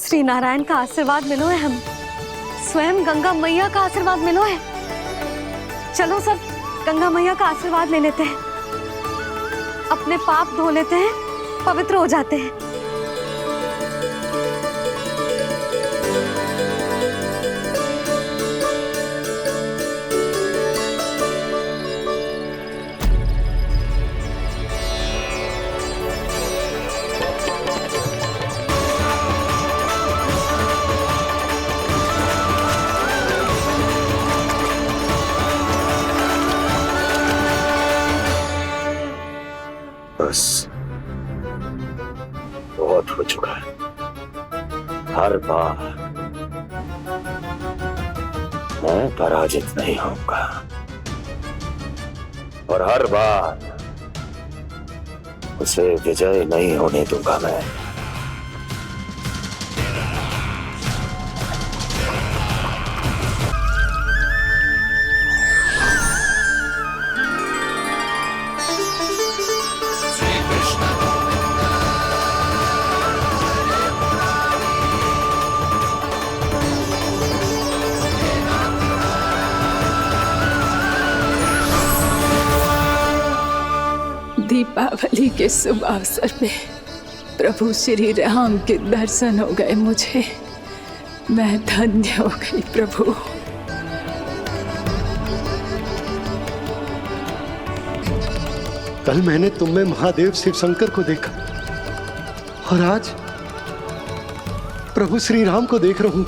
श्री नारायण का आशीर्वाद मिलो है, हम स्वयं गंगा मैया का आशीर्वाद मिलो है। चलो सब गंगा मैया का आशीर्वाद ले लेते हैं, अपने पाप धो लेते हैं, पवित्र हो जाते हैं। बस बहुत हो चुका है। हर बार मैं पराजित नहीं होऊंगा और हर बार उसे विजय नहीं होने दूंगा मैं। दीपावली के शुभ अवसर पे प्रभु श्री राम के दर्शन हो गए मुझे। मैं धन्य हो गई प्रभु। कल मैंने तुम में महादेव शिव शंकर को देखा और आज प्रभु श्री राम को देख रहा हूं।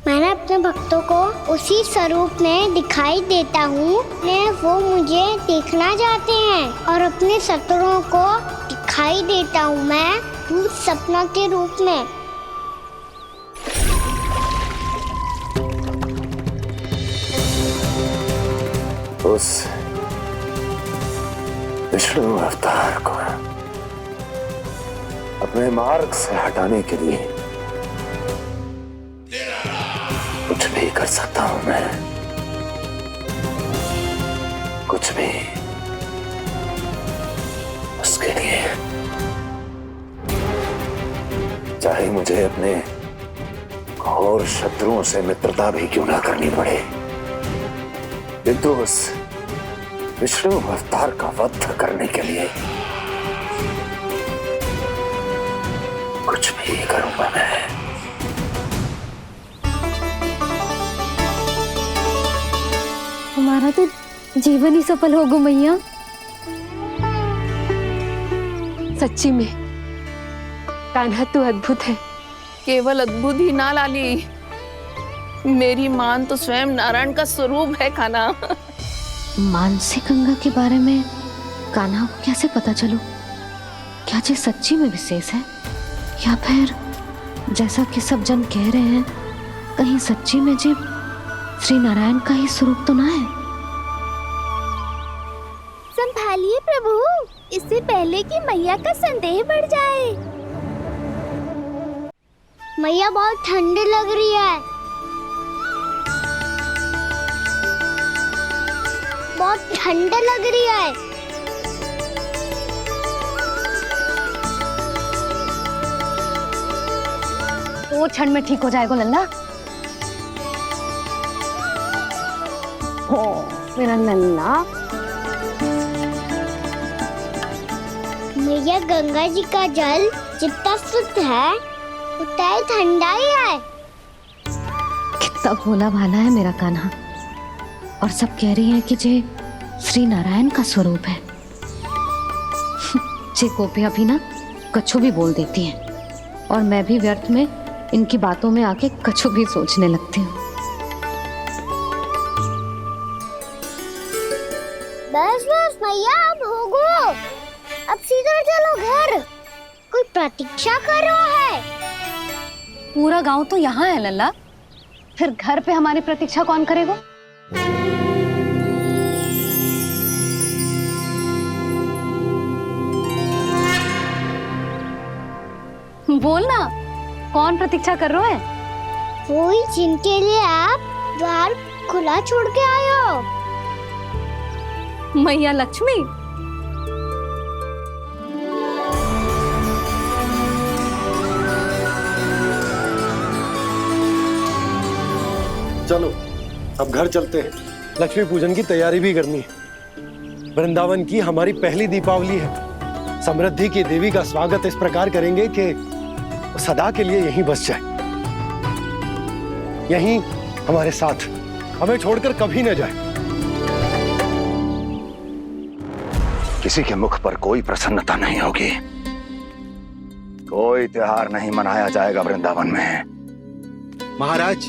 मैंने अपने भक्तों को उसी स्वरूप में दिखाई देता हूँ, वो मुझे देखना चाहते हैं और अपने शत्रुओं को दिखाई देता हूँ मैं भूत सपना के रूप में। उस विष्णु अवतार को अपने मार्ग से हटाने के लिए कुछ भी कर सकता हूं मैं, कुछ भी। उसके लिए चाहे मुझे अपने घोर शत्रुओं से मित्रता भी क्यों ना करनी पड़े, किंतु उस विष्णु अवतार का वध करने के लिए कुछ भी करूंगा मैं। हमारा तो जीवन ही सफल हो गो मैया। सच्ची में कान्हा तू अद्भुत है। केवल अद्भुत ही ना लाली, मेरी मान तो स्वयं नारायण का स्वरूप है कान्हा। मानसी गंगा के बारे में कान्हा को कैसे पता चलू? क्या ये सच्ची में विशेष है या फिर जैसा कि सब जन कह रहे हैं कहीं सच्ची में जी श्री नारायण का ही स्वरूप तो ना है? संभालिए प्रभु, इससे पहले कि मैया का संदेह बढ़ जाए। मैया बहुत ठंडी लग रही है, बहुत ठंडा लग रही है। वो क्षण में ठीक हो जाएगा लल्ला। हो मेरा लल्ला। मैया गंगा जी का जल जितना शुद्ध है उतना ही ठंडा ही है। कितना भोला भाला है मेरा कान्हा। और सब कह रही हैं कि जे श्री नारायण का स्वरूप है। जे गोपियां भी ना कछु भी बोल देती हैं और मैं भी व्यर्थ में इनकी बातों में आके कछु भी सोचने लगती हूँ। बस बस मैया, अब हो गो, अब सीधा चलो घर। कोई प्रतीक्षा कर रहा है। पूरा गांव तो यहाँ है लल्ला, फिर घर पे हमारी प्रतीक्षा कौन करेगा? बोल ना, कौन प्रतीक्षा कर रहा है? वही जिनके लिए आप द्वार खुला छोड़ के आए हो। मैया लक्ष्मी। चलो अब घर चलते हैं, लक्ष्मी पूजन की तैयारी भी करनी है। वृंदावन की हमारी पहली दीपावली है। समृद्धि की देवी का स्वागत इस प्रकार करेंगे कि सदा के लिए यहीं बस जाए, यहीं हमारे साथ, हमें छोड़कर कभी न जाए। किसी के मुख पर कोई प्रसन्नता नहीं होगी, कोई त्योहार नहीं मनाया जाएगा वृंदावन में। महाराज,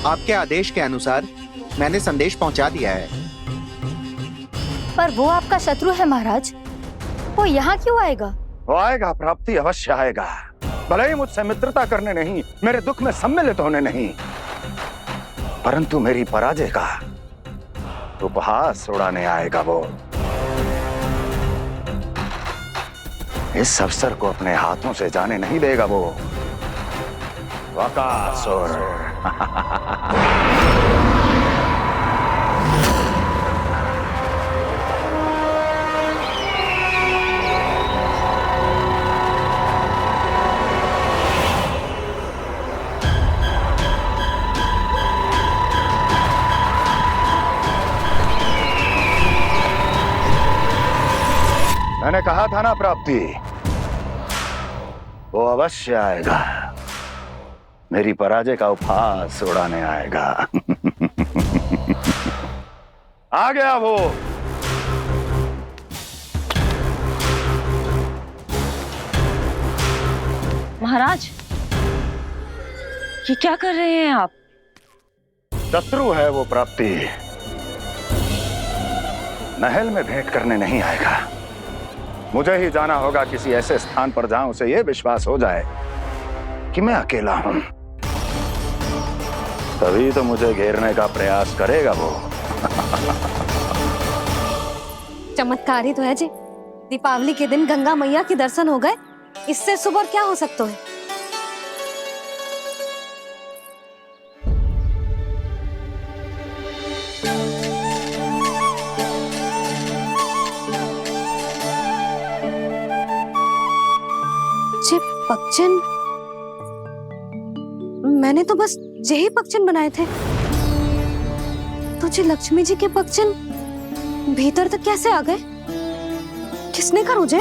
आपके आदेश के अनुसार मैंने संदेश पहुंचा दिया है। पर वो आपका शत्रु है महाराज, वो यहाँ क्यों आएगा? वो आएगा, प्राप्ति अवश्य आएगा। भले ही मुझसे मित्रता करने नहीं, मेरे दुख में सम्मिलित होने नहीं, परंतु मेरी पराजय का उपहास उड़ाने आएगा वो। इस अवसर को अपने हाथों से जाने नहीं देगा वो बकासुर। मैंने कहा था ना प्राप्ति, वो अवश्य आएगा, मेरी पराजय का उपहास उड़ाने आएगा। आ गया वो। महाराज, ये क्या कर रहे हैं आप? शत्रु है वो प्राप्ति, महल में भेंट करने नहीं आएगा। मुझे ही जाना होगा किसी ऐसे स्थान पर जहां उसे यह विश्वास हो जाए कि मैं अकेला हूं, तभी तो मुझे घेरने का प्रयास करेगा वो। चमत्कार ही तो है जी, दीपावली के दिन गंगा मैया के दर्शन हो गए, इससे शुभ और क्या हो सकता है। पक्षिन, मैंने तो बस यही पक्षिन बनाए थे, तुझे लक्ष्मी जी के पक्षिन भीतर तक कैसे आ गए? किसने कर मुझे?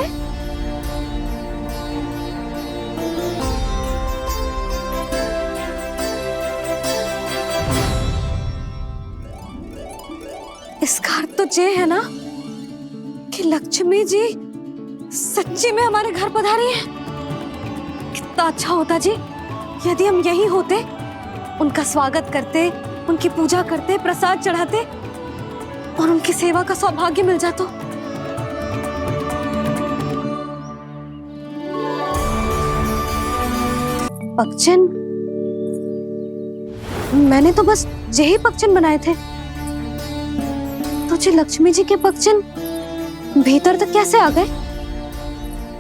इसका अर्थ तो ये है ना कि लक्ष्मी जी सच्ची में हमारे घर पधारी है। कितना अच्छा होता जी यदि हम यहीं होते, उनका स्वागत करते, उनकी पूजा करते, प्रसाद चढ़ाते और उनकी सेवा का सौभाग्य मिल जाता। पक्षिन, मैंने तो बस यही पक्षिन बनाए थे, तुझे लक्ष्मी जी के पक्षिन भीतर तक कैसे आ गए?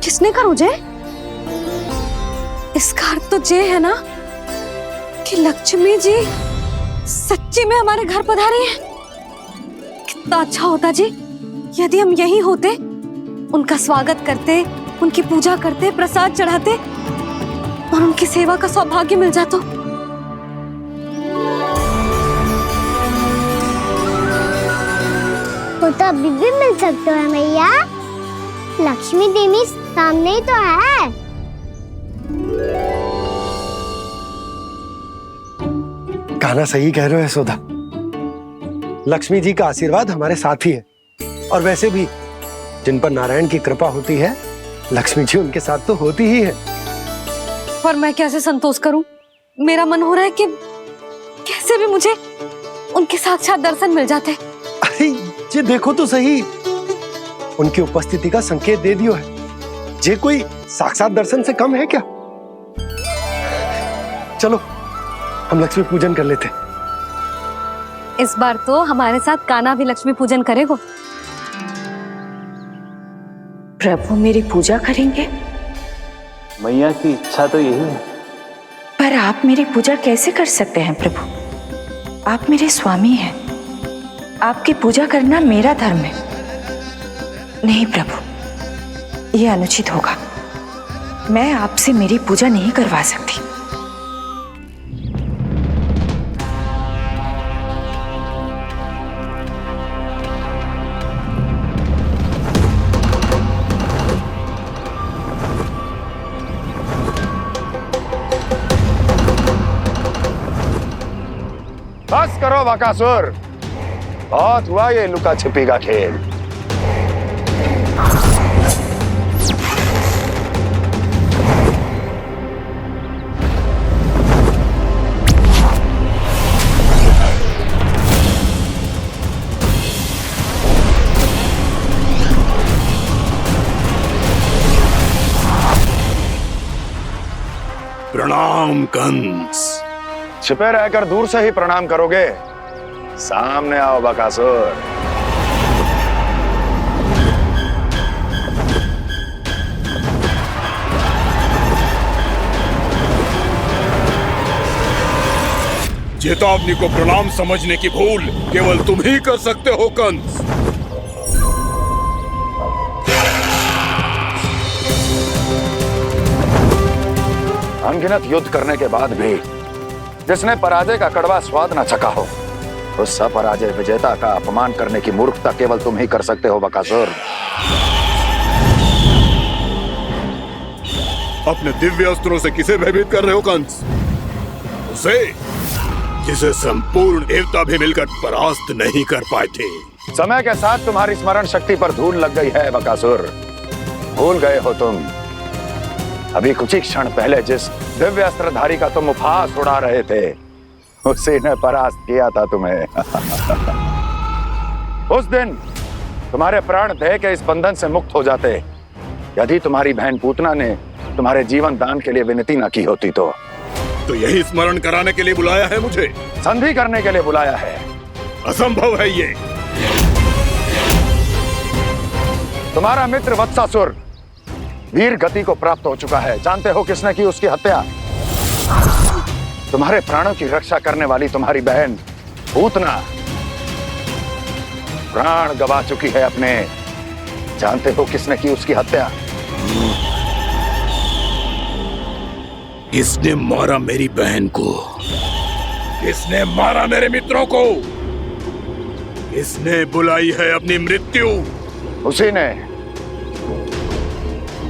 किसने कर मुझे? इसका अर्थ तो ये है ना कि लक्ष्मी जी सच्ची में हमारे घर पधारी है। कितना अच्छा होता जी यदि हम यहीं होते, उनका स्वागत करते, उनकी पूजा करते, प्रसाद चढ़ाते और उनकी सेवा का सौभाग्य मिल जाता। वो तो अभी भी मिल सकते हैं मैया, लक्ष्मी देवी सामने ही तो है। कान्हा सही कह रहे हो यशोदा, लक्ष्मी जी का आशीर्वाद हमारे साथ ही है, और वैसे भी जिन पर नारायण की कृपा होती है, लक्ष्मी जी उनके साथ तो होती ही है। पर मैं कैसे संतोष करूं? मेरा मन हो रहा है कि कैसे भी मुझे उनके साक्षात दर्शन मिल जाते। अरे ये देखो तो सही, उनकी उपस्थिति का संकेत दे दियो है। ये कोई साक्षात दर्शन से कम है क्या? चलो हम लक्ष्मी पूजन कर लेते। इस बार तो हमारे साथ कान्हा भी लक्ष्मी पूजन करेगा। प्रभु मेरी पूजा करेंगे? मैया की इच्छा तो यही है। पर आप मेरी पूजा कैसे कर सकते हैं प्रभु? आप मेरे स्वामी हैं, आपकी पूजा करना मेरा धर्म है। नहीं प्रभु, यह अनुचित होगा, मैं आपसे मेरी पूजा नहीं करवा सकती। करो बकासुर, बहुत हुआ ये लुका छिपी का खेल। प्रणाम कंस। छिपे रहकर दूर से ही प्रणाम करोगे? सामने आओ बकासुर। चेतावनी को प्रणाम समझने की भूल केवल तुम ही कर सकते हो कंस। अनगिनत युद्ध करने के बाद भी जिसने पराजय का कड़वा स्वाद न चखा हो, उस अपराजय विजेता का अपमान करने की मूर्खता केवल तुम ही कर सकते हो बकासुर। अपने दिव्य अस्त्रों से किसे भयभीत कर रहे हो कंस? उसे जिसे संपूर्ण देवता भी मिलकर परास्त नहीं कर पाए थे। समय के साथ तुम्हारी स्मरण शक्ति पर धूल लग गई है बकासुर। भूल गए हो तुम अभी कुछ ही क्षण पहले जिस दिव्य अस्त्रधारी का तुम उपहास उड़ा रहे थे, उसी ने परास्त किया था तुम्हें। उस दिन तुम्हारे प्राण देह के इस बंधन से मुक्त हो जाते यदि तुम्हारी बहन पूतना ने तुम्हारे जीवन दान के लिए विनती न की होती तो यही स्मरण कराने के लिए बुलाया है मुझे? संधि करने के लिए बुलाया है। असंभव है ये। तुम्हारा मित्र वत्सासुर वीर गति को प्राप्त हो चुका है। जानते हो किसने की उसकी हत्या? तुम्हारे प्राणों की रक्षा करने वाली तुम्हारी बहन पूतना प्राण गवा चुकी है अपने। जानते हो किसने की उसकी हत्या? किसने मारा मेरी बहन को? किसने मारा मेरे मित्रों को? किसने बुलाई है अपनी मृत्यु? उसी ने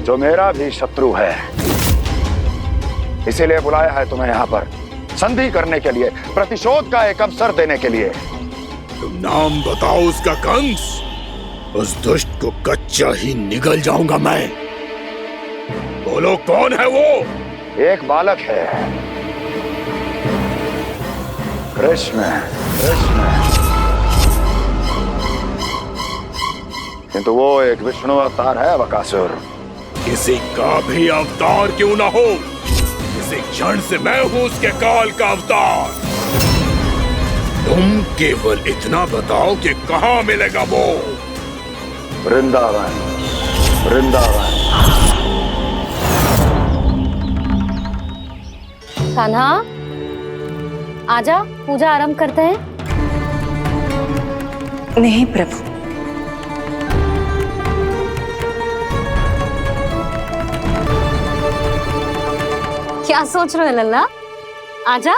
जो मेरा भी शत्रु है। इसीलिए बुलाया है तुम्हें यहाँ पर संधि करने के लिए, प्रतिशोध का एक अवसर देने के लिए। तुम नाम बताओ उसका कंस। उस दुष्ट को कच्चा ही निगल जाऊंगा मैं। बोलो कौन है वो? एक बालक है, कृष्ण। किंतु वो एक विष्णु अवतार है बकासुर। किसी का भी अवतार क्यों ना हो, इसी क्षण से मैं हूं उसके काल का अवतार। तुम केवल इतना बताओ कि कहां मिलेगा वो? वृंदावन। कान्हा, आजा, पूजा आरंभ करते हैं। नहीं प्रभु, क्या सोच रहे हो लल्ला? आजा।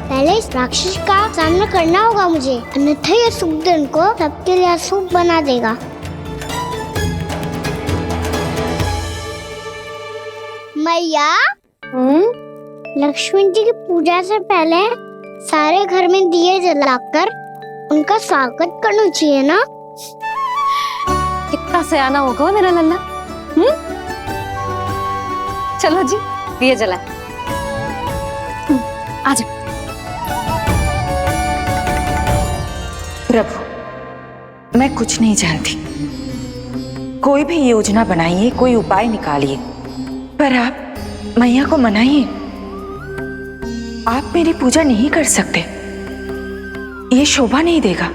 पहले इस राक्षस का सामना करना होगा मुझे, अन्यथा ये शुभ दिन को सबके लिए अशुभ बना देगा। मैया, लक्ष्मी जी की पूजा से पहले सारे घर में दिए जलाकर उनका स्वागत करना चाहिए ना? कितना सयाना होगा मेरा लल्ला। चलो जी, दिए जलाए। आजा। प्रभु, मैं कुछ नहीं जानती। कोई भी योजना बनाइए, कोई उपाय निकालिए, पर आप मैया को मनाइए। आप मेरी पूजा नहीं कर सकते, ये शोभा नहीं देगा।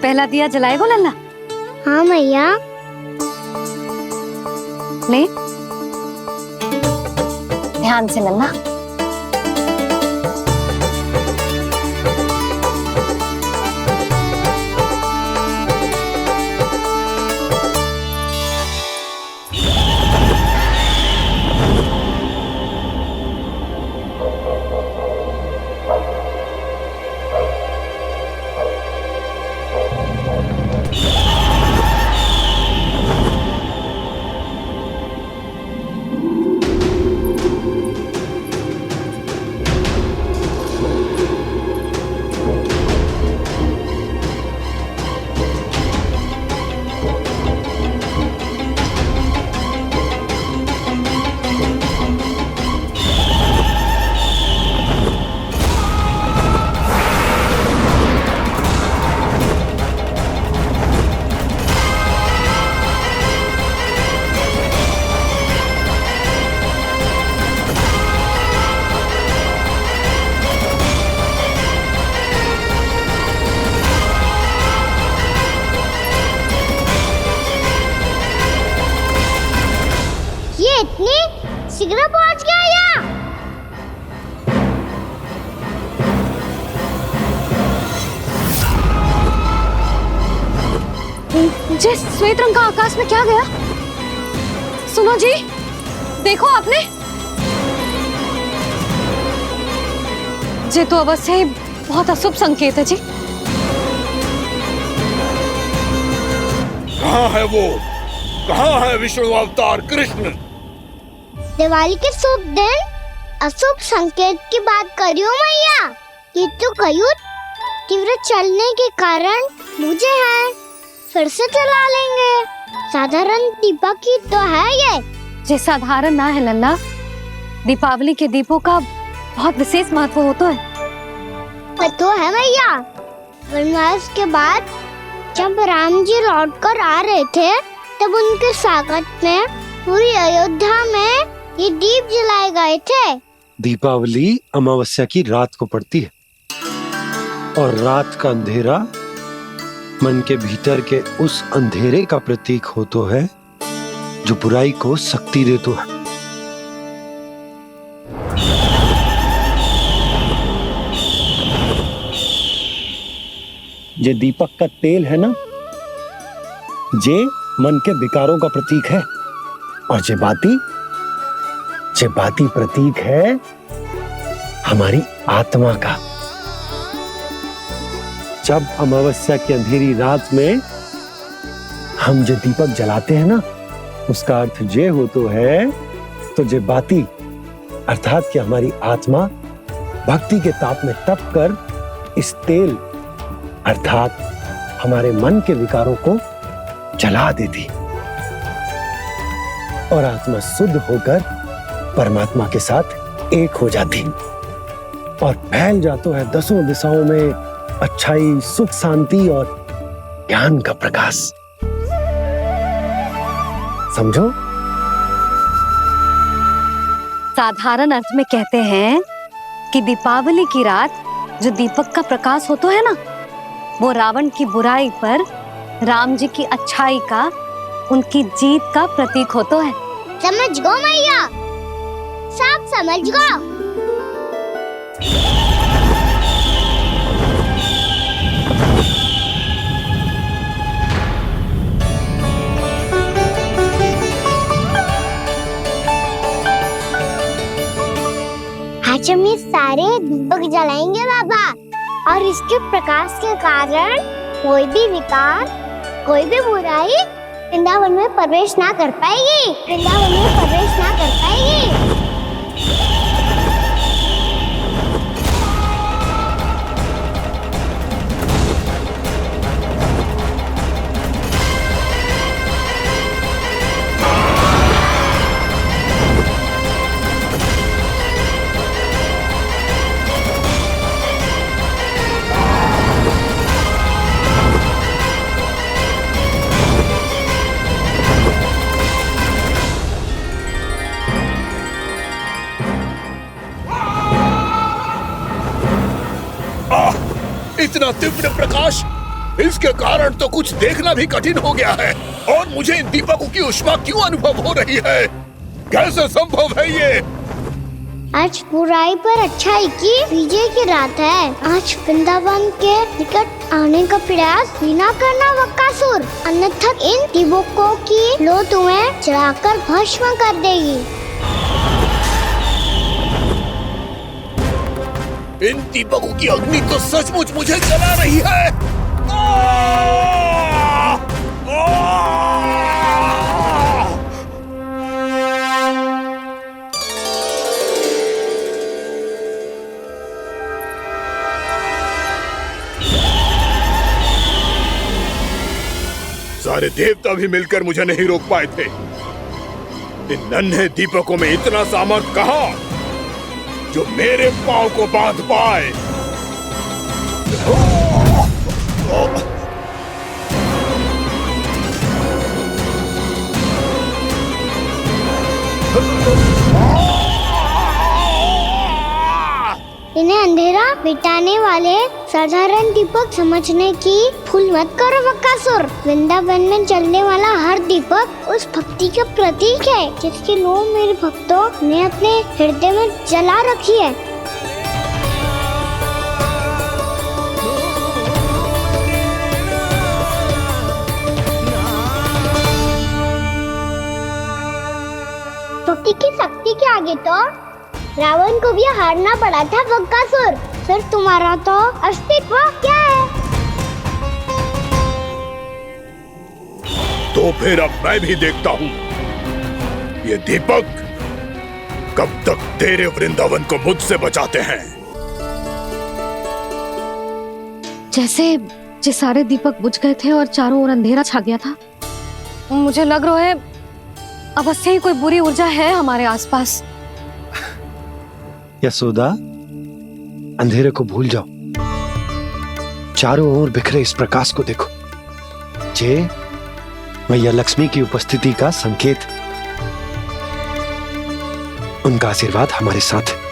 पहला दिया जलाएगो लल्ला? हाँ मैया। ले, ध्यान से लल्ला। जिस श्वेत रंग का आकाश में क्या गया? सुनो जी, देखो आपने, ये तो अवश्य ही बहुत अशुभ संकेत है जी। कहाँ है वो? कहाँ है विष्णु अवतार कृष्ण? दिवाली के शुभ दिन अशुभ संकेत की बात करियो मैया। ये तो कयूर तीव्र चलने के कारण मुझे है, फिर से चला लेंगे। साधारण दीपक ही तो है ये साधारण ना है लल्ला, दीपावली के दीपों का बहुत विशेष महत्व होता है। तो है मैया, वनवास के बाद जब राम जी लौटकर आ रहे थे तब उनके स्वागत में पूरी अयोध्या में ये दीप जलाए गए थे। दीपावली अमावस्या की रात को पड़ती है और रात का अंधेरा मन के भीतर के उस अंधेरे का प्रतीक होता है जो बुराई को शक्ति देता है। ये दीपक का तेल है ना, जे मन के विकारों का प्रतीक है, और जे बाती प्रतीक है हमारी आत्मा का। जब अमावस्या की अंधेरी रात में हम जो दीपक जलाते हैं ना, उसका अर्थ ये हो तो है, तो जे बाती अर्थात कि हमारी आत्मा भक्ति के ताप में तप कर इस तेल अर्थात हमारे मन के विकारों को जला देती और आत्मा शुद्ध होकर परमात्मा के साथ एक हो जाती और फैल जाता है दसों दिशाओं में अच्छाई, सुख, शांति और ज्ञान का प्रकाश। समझो? साधारण अर्थ में कहते हैं कि दीपावली की रात जो दीपक का प्रकाश होता है ना, वो रावण की बुराई पर राम जी की अच्छाई का, उनकी जीत का प्रतीक होता है। समझ गो मैया, सब समझ गो। आज हम ये सारे दीपक जलाएंगे बाबा, और इसके प्रकाश के कारण कोई भी विकार, कोई भी बुराई वृंदावन में प्रवेश ना कर पाएगी, वृंदावन में प्रवेश ना कर पाएगी। इतना तीव्र प्रकाश, इसके कारण तो कुछ देखना भी कठिन हो गया है। और मुझे इन दीपकों की उष्मा क्यों अनुभव हो रही है? कैसे संभव है ये? आज बुराई पर अच्छाई की विजय की रात है। आज वृंदावन के निकट आने का प्रयास भी ना करना बकासुर, अन्यथा इन दीपकों की लो तुम्हें जलाकर भस्म कर देगी। इन दीपकों की अग्नि तो सचमुच मुझे जला रही है। सारे देवता भी मिलकर मुझे नहीं रोक पाए थे। इन नन्हे दीपकों में इतना सामर्थ्य कहां जो मेरे पांव को बांध पाए। इन्हें अंधेरा मिटाने वाले साधारण दीपक समझने की भूल मत करो बकासुर। वृंदावन में जलने वाला हर दीपक उस भक्ति का प्रतीक है जिसकी लो मेरे भक्तों ने अपने हृदय में जला रखी है। हारोगे तो? रावण को भी हारना पड़ा था बकासुर, फिर तुम्हारा तो अस्तित्व क्या है? तो फिर अब मैं भी देखता हूँ ये दीपक कब तक तेरे वृंदावन को मुझसे बचाते हैं। जैसे सारे दीपक बुझ गए थे और चारों ओर अंधेरा छा गया था, मुझे लग रहा है अवश्य ही कोई बुरी ऊर्जा है हमारे आसपास। यशोदा, अंधेरे को भूल जाओ, चारों ओर बिखरे इस प्रकाश को देखो। जे मैया लक्ष्मी की उपस्थिति का संकेत, उनका आशीर्वाद हमारे साथ है।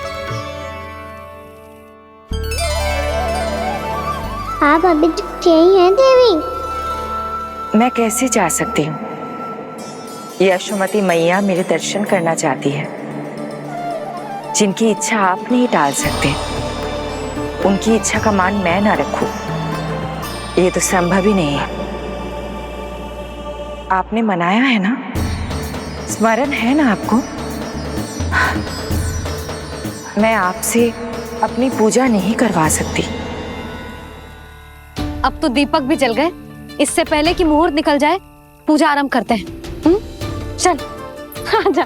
आप अभी तक यही हैं देवी? मैं कैसे जा सकती हूँ? यशोमती मैया मेरे दर्शन करना चाहती है, जिनकी इच्छा आप नहीं टाल सकते। उनकी इच्छा का मान मैं ना रखूं, ये तो संभव ही नहीं है। आपने मनाया है ना, स्मरण है ना आपको? मैं आपसे अपनी पूजा नहीं करवा सकती। अब तो दीपक भी जल गए, इससे पहले कि मुहूर्त निकल जाए पूजा आरंभ करते हैं। चल आजा।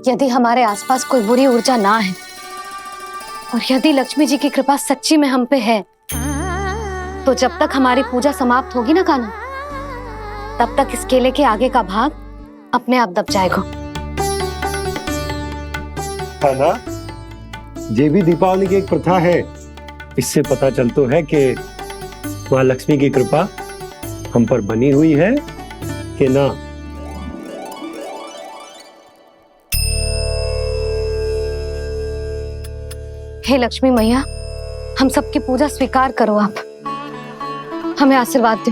यदि हमारे आसपास कोई बुरी ऊर्जा ना है और यदि लक्ष्मी जी की कृपा सच्ची में हम पे है, तो जब तक हमारी पूजा समाप्त होगी ना कान्हा, तब तक इस केले के आगे का भाग अपने आप दब जाएगा। कान्हा, ये भी दीपावली की एक प्रथा है। इससे पता चलता है कि माँ लक्ष्मी की कृपा हम पर बनी हुई है कि ना। हे लक्ष्मी मैया, हम सबकी पूजा स्वीकार करो, आप हमें आशीर्वाद दो।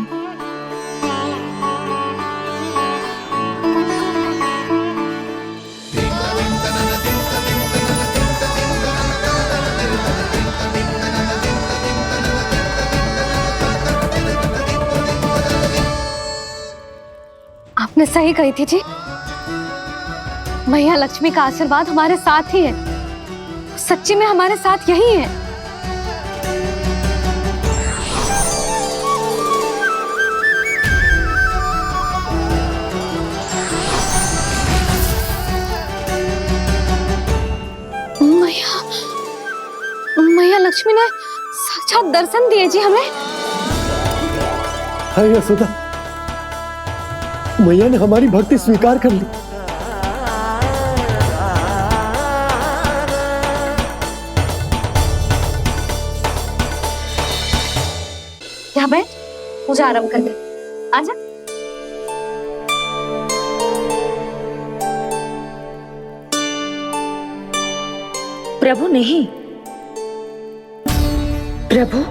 आपने सही कही थी जी, मैया लक्ष्मी का आशीर्वाद हमारे साथ ही है, सच्ची में हमारे साथ यही है। मैया लक्ष्मी ने साक्षात दर्शन दिए जी हमें। हाय यशोदा, मैया ने हमारी भक्ति स्वीकार कर ली। यहाँ बैठ, पूजा आरंभ कर दे। आजा। प्रभु नहीं, प्रभु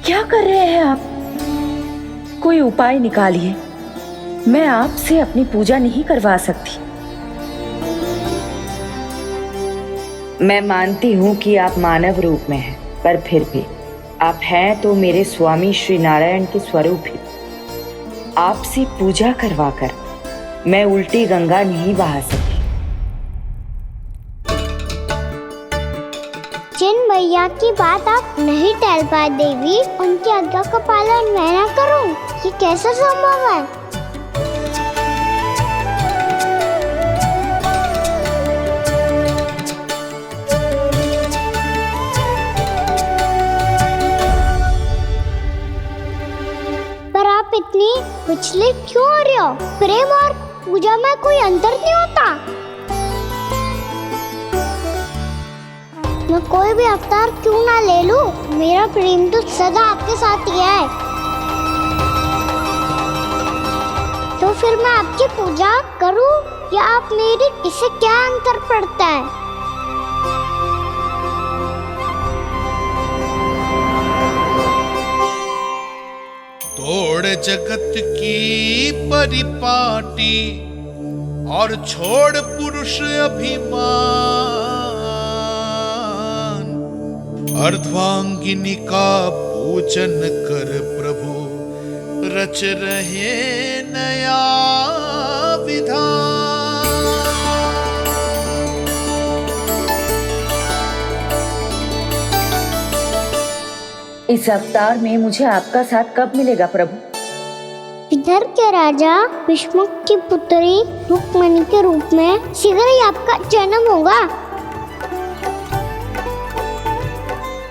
क्या कर रहे हैं आप? कोई उपाय निकालिए, मैं आपसे अपनी पूजा नहीं करवा सकती। मैं मानती हूँ कि आप मानव रूप में हैं, पर फिर भी आप हैं तो मेरे स्वामी श्री नारायण के स्वरूप ही। आपसे पूजा करवाकर मैं उल्टी गंगा नहीं बहा सकती। जिन भैया की बात आप नहीं टाल पाए देवी, उनकी आज्ञा का पालन मैं ना करूं, ये कैसा संभव है? पर आप इतनी विचलित क्यों हो रहे हो? प्रेम और पूजा में कोई अंतर नहीं होता। मैं कोई भी अवतार क्यों ना ले लूं, मेरा प्रेम तो सदा आपके साथ ही है। तो फिर मैं आपकी पूजा करूं या आप मेरी, इससे क्या अंतर पड़ता है? तोड़ जगत की परिपाटी और छोड़ पुरुष अभिमान, अर्धांगिनी का पूजन कर प्रभु रच रहे नया विधान। इस अवतार में मुझे आपका साथ कब मिलेगा प्रभु? इधर के राजा भीष्मक की पुत्री रुक्मणी के रूप में शीघ्र ही आपका जन्म होगा।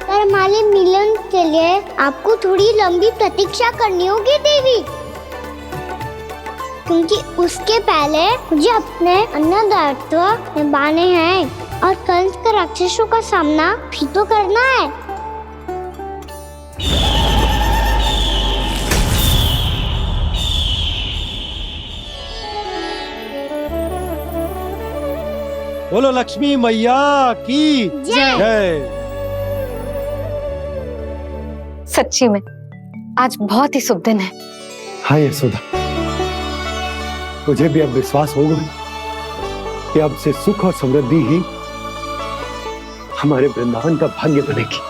पर हमारे मिलन के लिए आपको थोड़ी लंबी प्रतीक्षा करनी होगी देवी, क्योंकि उसके पहले मुझे अपने अन्य दायित्व निभाने हैं और कंस के राक्षसों का सामना भी तो करना है। बोलो लक्ष्मी मैया की जय। सच्ची में आज बहुत ही शुभ दिन है। हाँ यशोदा, मुझे भी अब विश्वास हो गया कि अब से सुख और समृद्धि ही हमारे वृंदावन का भाग्य बनेगी।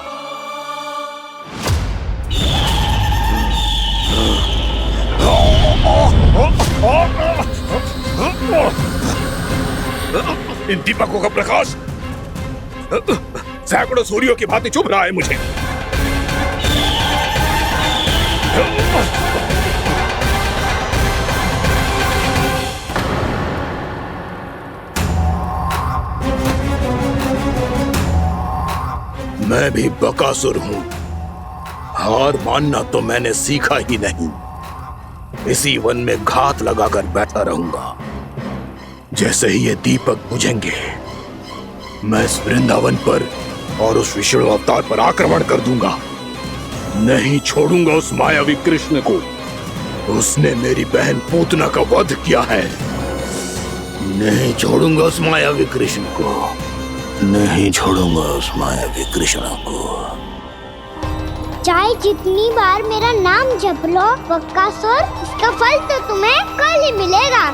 इन दीपकों का प्रकाश सैकड़ों सूर्यों की भांति चुभ रहा है मुझे। मैं भी बकासुर हूं, हार मानना तो मैंने सीखा ही नहीं। इसी वन में घात लगाकर बैठा रहूंगा। जैसे ही ये दीपक बुझेंगे, मैं इस वृंदावन पर और उस विष्णु अवतार पर आक्रमण कर दूंगा। नहीं छोड़ूंगा उस मायावी कृष्ण को। उसने मेरी बहन पूतना का वध किया है। नहीं छोड़ूंगा उस मायावी कृष्ण को। नहीं छोड़ूंगा उस मायावी कृष्ण को। चाहे जितनी बार मेरा नाम जप लो बकासुर, इसका फल तो तुम्हें कल ही मिलेगा।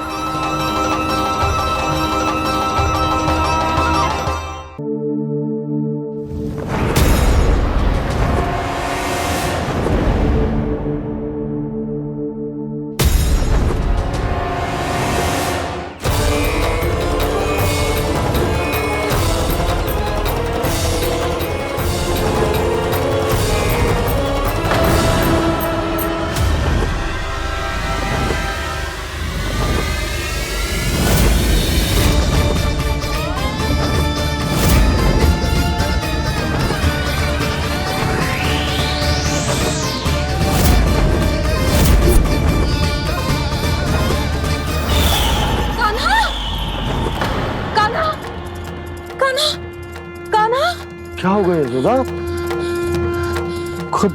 क्या हो गया यशोदा? खुद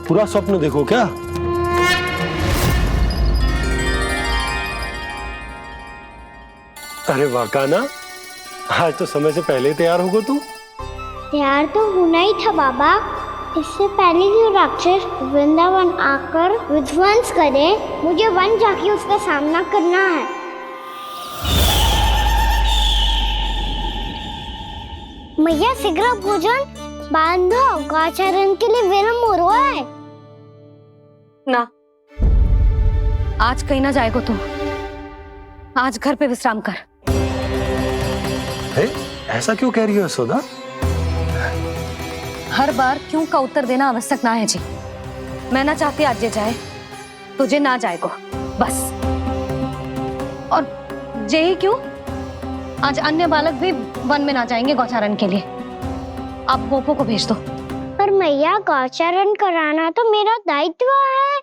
पूरा स्वप्न देखो क्या? अरे वाह कान्हा, आज तो समय से पहले तैयार होगा तू। तैयार तो होना ही था बाबा। इससे पहले कि राक्षस वृंदावन आकर विध्वंस करे, मुझे वन जाके उसका सामना करना है। मैया शीघ्र भोजन बांधो, गौचरण के लिए विलंब हो रहा है। ना, आज कहीं ना जाएगो तुम। आज घर पे विश्राम कर। ऐसा क्यों कह रही हो यशोदा? हर बार क्यों का उत्तर देना आवश्यक ना है जी। मैं ना चाहती आज ये जाए, तुझे ना जाएगो बस। और जे ही क्यों, आज अन्य बालक भी वन में ना जाएंगे गौचारण के लिए। आप गोपो को भेज दो। पर मैया गौचारण कराना तो मेरा दायित्व है।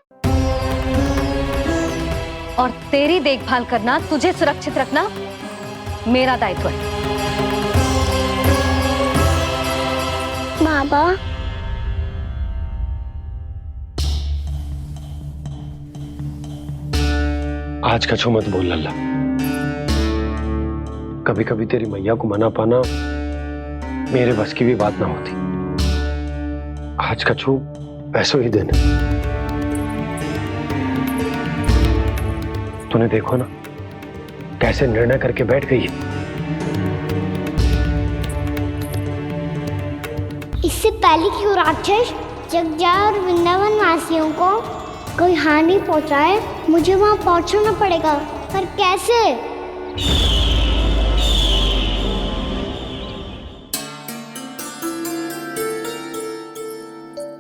और तेरी देखभाल करना, तुझे सुरक्षित रखना मेरा दायित्व है। बाबा, आज का छू मत बोल लल्ला। कभी कभी तेरी मैया को मना पाना मेरे बस की भी बात ना होती। आज का छू पैसों ही देना। तूने देखो ना, कैसे निर्णय करके बैठ गई है। इससे पहले कि वो राक्षस जगजा और वृंदावन वासियों को कोई हानि पहुंचाए, मुझे वहां पहुंचना पड़ेगा। पर कैसे?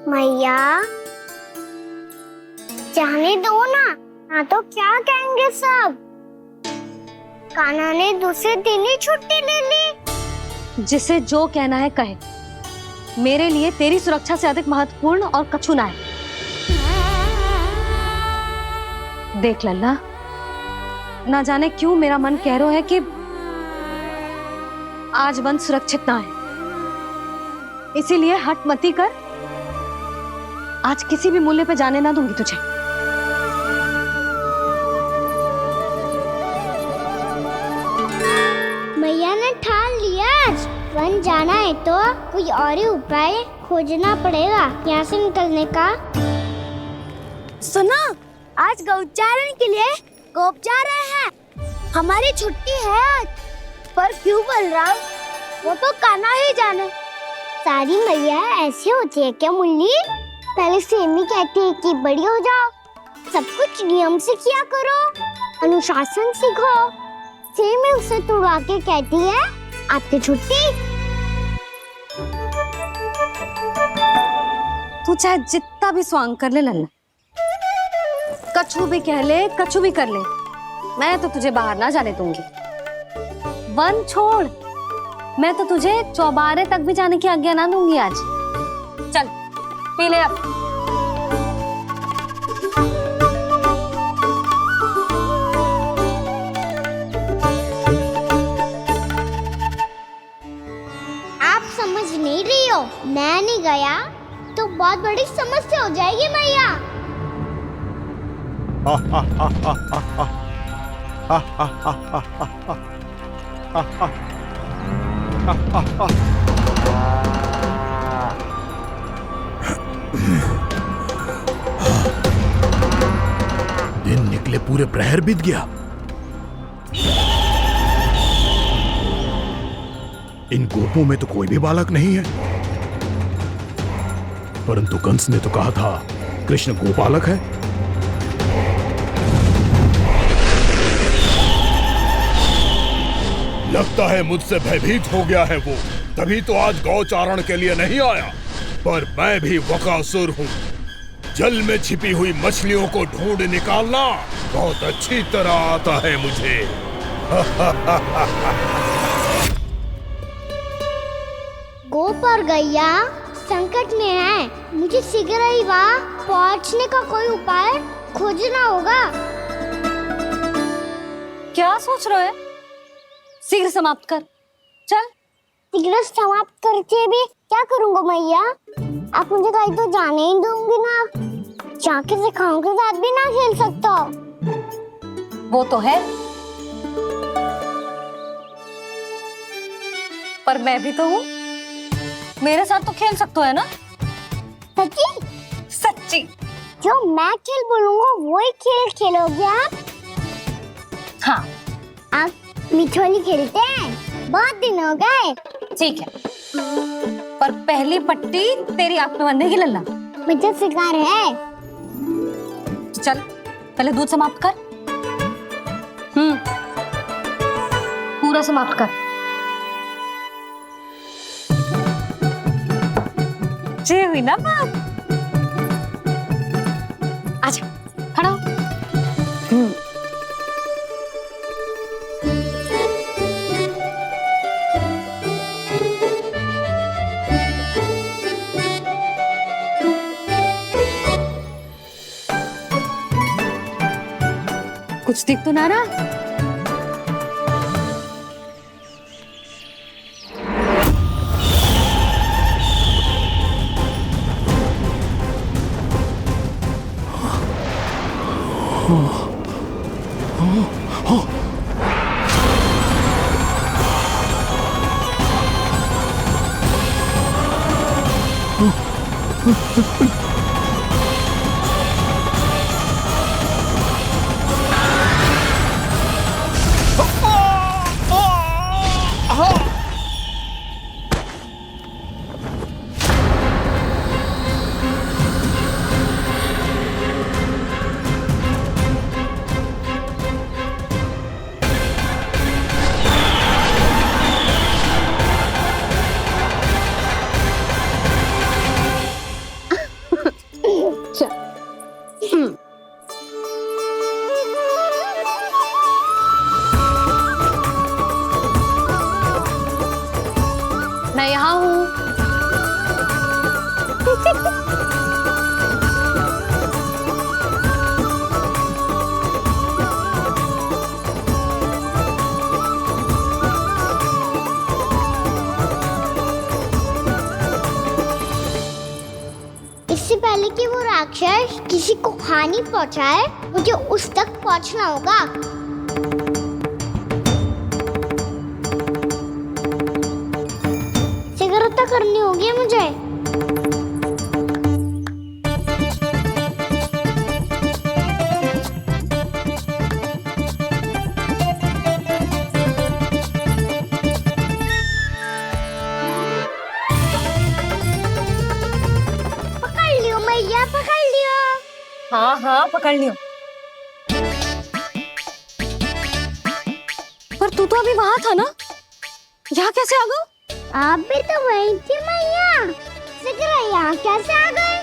मैया, जाने दो ना तो क्या कहेंगे सब। कान्हा ने दूसरे दिन ही छुट्टी ले ली। जिसे जो कहना है कहे, मेरे लिए तेरी सुरक्षा से अधिक महत्वपूर्ण और कछु ना है। देख लल्ला, ना जाने क्यों मेरा मन कह रहा है कि आज वन सुरक्षित ना है, इसीलिए हट मती कर। आज किसी भी मूल्य पे जाने ना दूंगी तुझे। मैया ने ठान लिया, वन जाना है तो कोई और ही उपाय खोजना पड़ेगा यहाँ से निकलने का। सुनो, आज गौचारण के लिए गोप जा रहे हैं। हमारी छुट्टी है आज। पर क्यों बलराम? वो तो कान्हा ही जाने। सारी मैया ऐसी होती है क्या मुल्ली? पहले सेमी कहती है कि बड़ी हो जाओ, सब कुछ नियम से किया करो, अनुशासन सीखो। सेमी उसे तुड़वा के कहती है आपकी छुट्टी। तू चाहे जितना भी स्वांग कर ले लल्ला, कछु भी कह ले, कछु भी कर ले, मैं तो तुझे बाहर ना जाने दूंगी। वन छोड़, मैं तो तुझे चौबारे तक भी जाने की आज्ञा ना दूंगी आज। चल पी ले अब। आप समझ नहीं रही हो, मैं नहीं गया तो बहुत बड़ी समस्या हो जाएगी मैया। दिन निकले पूरे प्रहर बीत गया। इन गोपों में तो कोई भी बालक नहीं है, परंतु कंस ने तो कहा था कृष्ण गोपालक है। लगता है मुझसे भयभीत हो गया है वो, तभी तो आज गौचारण के लिए नहीं आया। पर मैं भी बकासुर हूँ, जल में छिपी हुई मछलियों को ढूंढ निकालना बहुत अच्छी तरह आता है मुझे। गोप और गैया संकट में है, मुझे शीघ्र ही वहाँ पहुँचने का कोई उपाय खोजना होगा। क्या सोच रहे हो? शीघ्र समाप्त कर, चल। शीघ्र समाप्त करके भी क्या करूँगा मैया? आप मुझे कहीं तो जाने ही दूंगी ना, जाके सिखाओं के साथ भी ना खेल सकता। वो तो है, पर मैं भी तो हूँ, मेरे साथ तो खेल सकते हो है ना? सच्ची? सच्ची। जो मैं खेल बोलूँगा वही खेल खेलोगे आप? हाँ। आप मिठोली खेलते हैं? बहुत दिन हो गए। ठीक है, पर पहली पट्टी तेरी आंख में बांधने की लल्ला। मुझे शिकार है। चल पहले दूध समाप्त कर। पूरा समाप्त कर। जे हुई ना बात। आजा, खड़ा हो। कुछ दिख तो ना रहा? राक्षस किसी को हानि पहुंचाए, मुझे उस तक पहुंचना होगा। सिगरता करनी होगी मुझे। पकड़ लियो। हाँ पकड़ लियो। पर तू तो अभी वहां था ना, यहाँ कैसे आ गए? आप भी तो वही थी मैया, सिकरा यहाँ कैसे आ गए?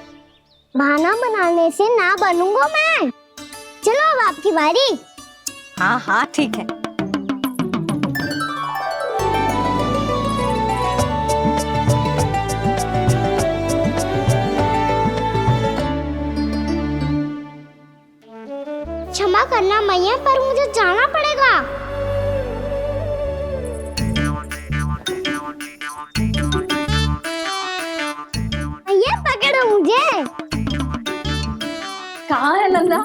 बहाना बनाने से ना बनूंगा मैं। चलो अब आपकी बारी। हाँ ठीक है। क्षमा करना मैया, पर मुझे जाना पड़ेगा। मैया पकड़ो मुझे। कहाँ है नंदा?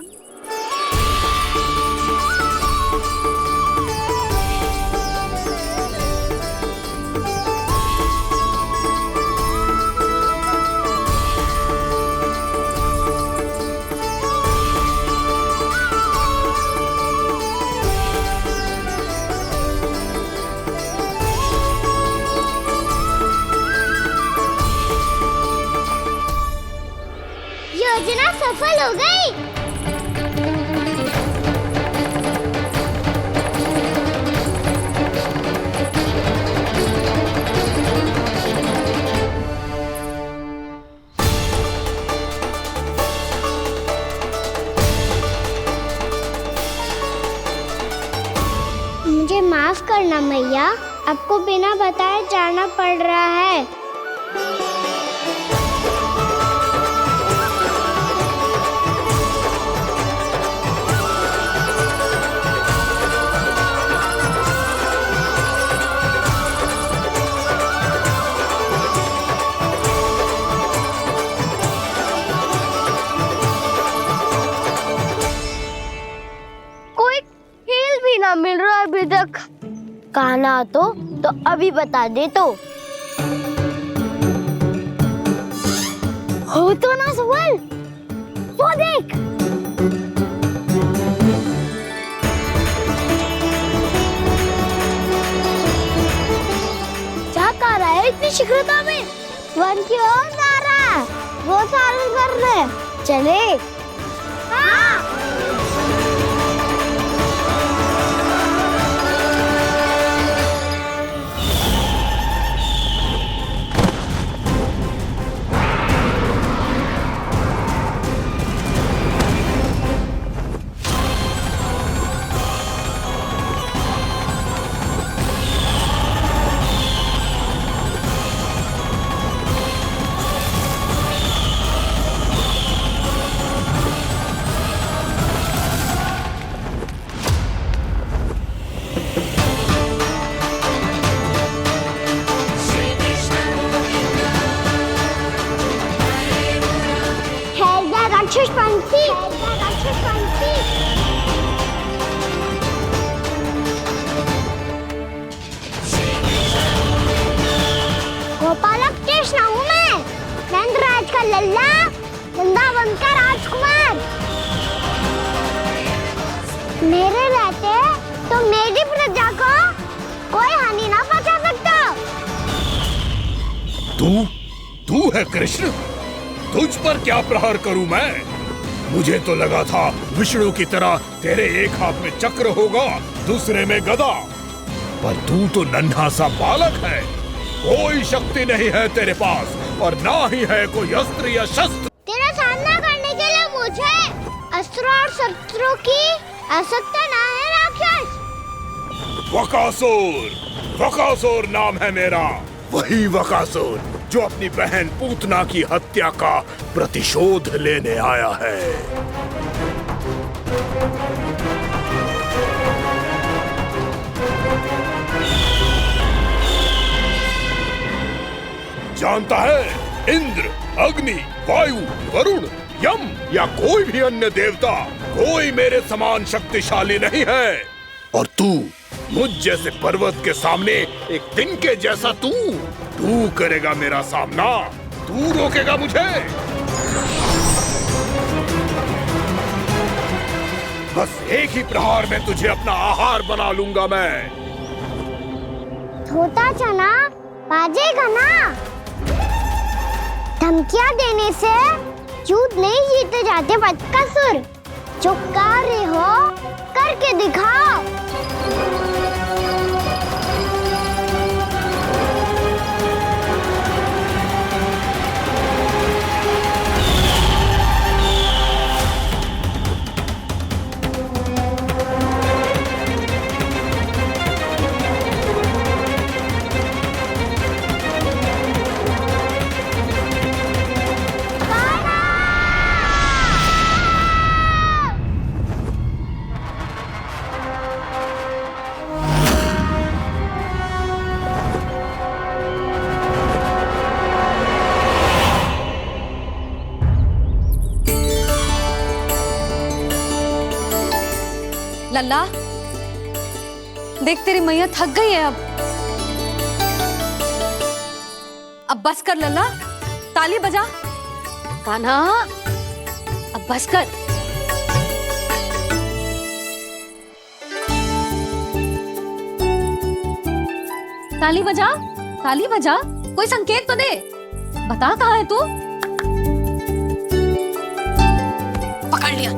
योजना सफल हो गई। मुझे माफ करना मैया, आपको बिना बताए जाना पड़ रहा है। मिल रहा है अभी तक। कहना तो अभी बता दे तो। हो तो ना सवाल, वो देख। क्या कर रहा है इतनी शीघ्रता में? वन की ओर जा रहा है, वो सारे कर रहे। चले। हाँ। गोपालक कृष्ण हूँ मैं, नंदराज का लल्ला, वृंदावन का राजकुमार। मेरे रहते तो मेरी प्रजा को कोई हानि ना पहुंचा सकता। तू है कृष्ण? तुझ पर क्या प्रहार करूं मैं? मुझे तो लगा था विष्णु की तरह तेरे एक हाथ में चक्र होगा, दूसरे में गदा, पर तू तो नन्हा सा बालक है। कोई शक्ति नहीं है तेरे पास और ना ही है कोई अस्त्र या शस्त्र। तेरा सामना करने के लिए मुझे अस्त्र और शस्त्रों की आवश्यकता ना है राक्षस। वकासुर नाम है मेरा, वही वकासुर जो अपनी बहन पूतना की हत्या का प्रतिशोध लेने आया है। जानता है, इंद्र, अग्नि, वायु, वरुण यम या कोई भी अन्य देवता कोई मेरे समान शक्तिशाली नहीं है। और तू मुझ जैसे पर्वत के सामने एक दिन के जैसा तू करेगा मेरा सामना, तू रोकेगा मुझे। बस एक ही प्रहार में तुझे अपना आहार बना लूंगा मैं। छोटा चना बाजेगा ना। धमकियां देने से युद्ध नहीं जीते जाते बदकसूर। जो कार्य हो करके दिखाओ। लल्ला, देख तेरी मैया थक गई है अब बस कर लल्ला, ताली बजा। कान्हा, अब बस कर। ताली बजा, ताली बजा, कोई संकेत तो दे, बता कहाँ है तू? पकड़ लिया।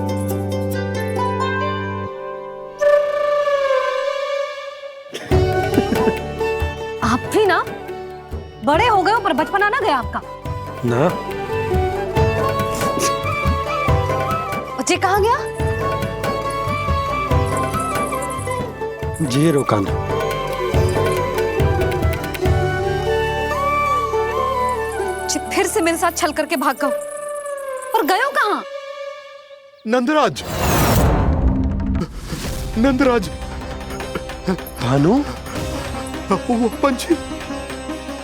आप भी ना बड़े हो गए हो पर बचपना ना गया आपका ना। बच्चे कहाँ गया? जी रोकान। फिर से मेरे साथ छल करके भाग गए और गए हो कहाँ? नंदराज, नंदराज। भानु, वो पंछी,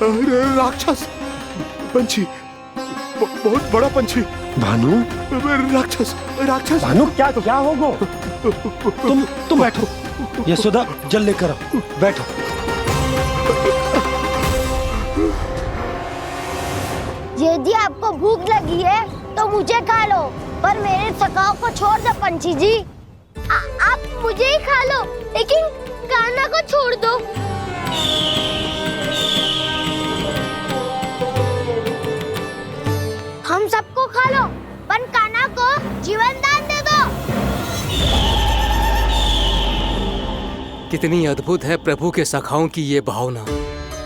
राक्षस पंछी, बहुत बड़ा पंछी। भानु, राक्षस, राक्षस। भानु, क्या होगा? तुम बैठो, यशोदा जल लेकर आओ, बैठो। यदि आपको भूख लगी है तो मुझे खा लो, पर मेरे सखाओं को छोड़ दो पंछी जी। आप मुझे ही खा लो, लेकिन कान्हा को छोड़ दो। हम सबको खा लो, पर कान्हा को जीवन दान दे दो। कितनी अद्भुत है प्रभु के सखाओं की ये भावना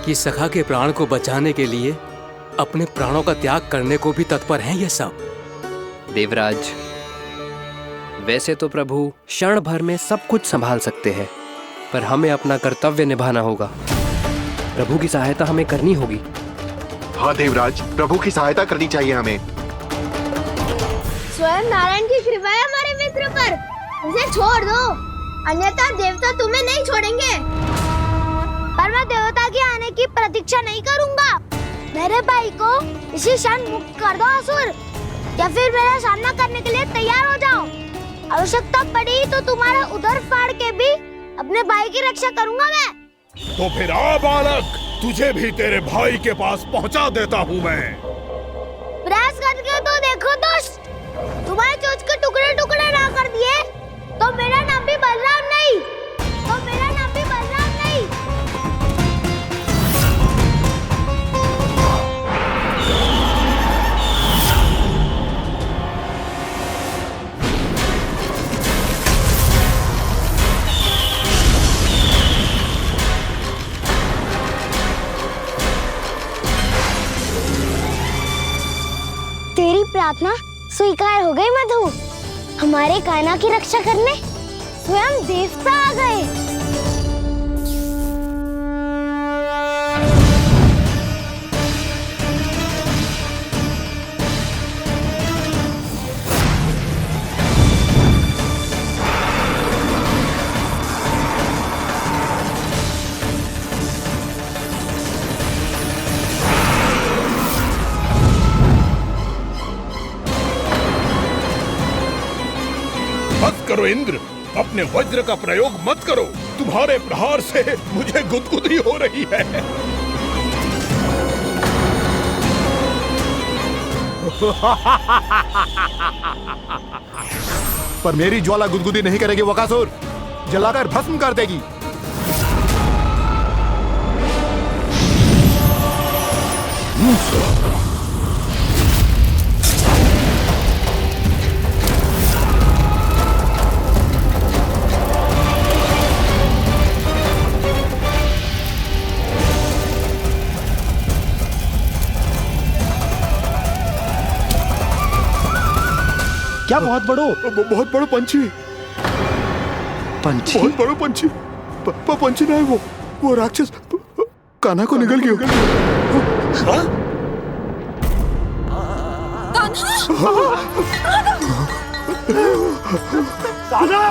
कि सखा के प्राण को बचाने के लिए अपने प्राणों का त्याग करने को भी तत्पर हैं ये सब। देवराज, वैसे तो प्रभु क्षण भर में सब कुछ संभाल सकते हैं, पर हमें अपना कर्तव्य निभाना होगा। प्रभु की सहायता हमें करनी होगी। हाँ देवराज, प्रभु की सहायता करनी चाहिए हमें। स्वयं नारायण की कृपा है हमारे मित्र पर, उसे छोड़ दो, अन्यथा देवता तुम्हें नहीं छोड़ेंगे। पर मैं देवता के आने की प्रतीक्षा नहीं करूंगा। मेरे भाई को इसी क्षण मुक्त कर दो असुर, या फिर मेरा सामना करने के लिए तैयार हो जाओ। आवश्यकता पड़ी तो तुम्हारा उधर फाड़ के भी अपने भाई की रक्षा करूंगा मैं। तो फिर आ बालक, तुझे भी तेरे भाई के पास पहुंचा देता हूँ मैं। प्रयास करके तो देखो दोस्त, तुम्हारे चोंच के टुकड़े टुकड़े ना कर दिए तो मेरा नाम भी बलराम नहीं, तो मेरा नाम भी बलराम नहीं। तेरी प्रार्थना स्वीकार हो गई मधु। हमारे कान्हा की रक्षा करने स्वयं देवता आ गए। करो इंद्र, अपने वज्र का प्रयोग मत करो। तुम्हारे प्रहार से मुझे गुदगुदी हो रही है। पर मेरी ज्वाला गुदगुदी नहीं करेगी बकासुर, जलाकर भस्म कर देगी। क्या बहुत बड़ो पंछी। पंछी? बहुत बड़ो पंछी। पंछी ना है वो राक्षस कान्हा को निगल गया। कान्हा!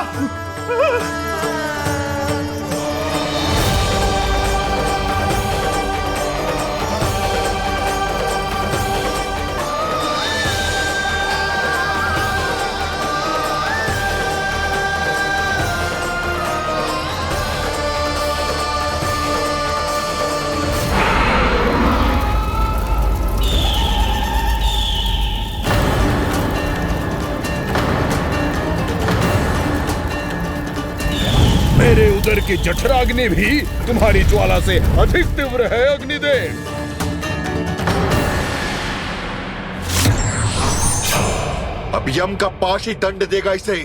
मेरे उदर की जठराग्नि भी तुम्हारी ज्वाला से अधिक तीव्र है अग्निदेव। अब यम का पाश ही दंड देगा इसे।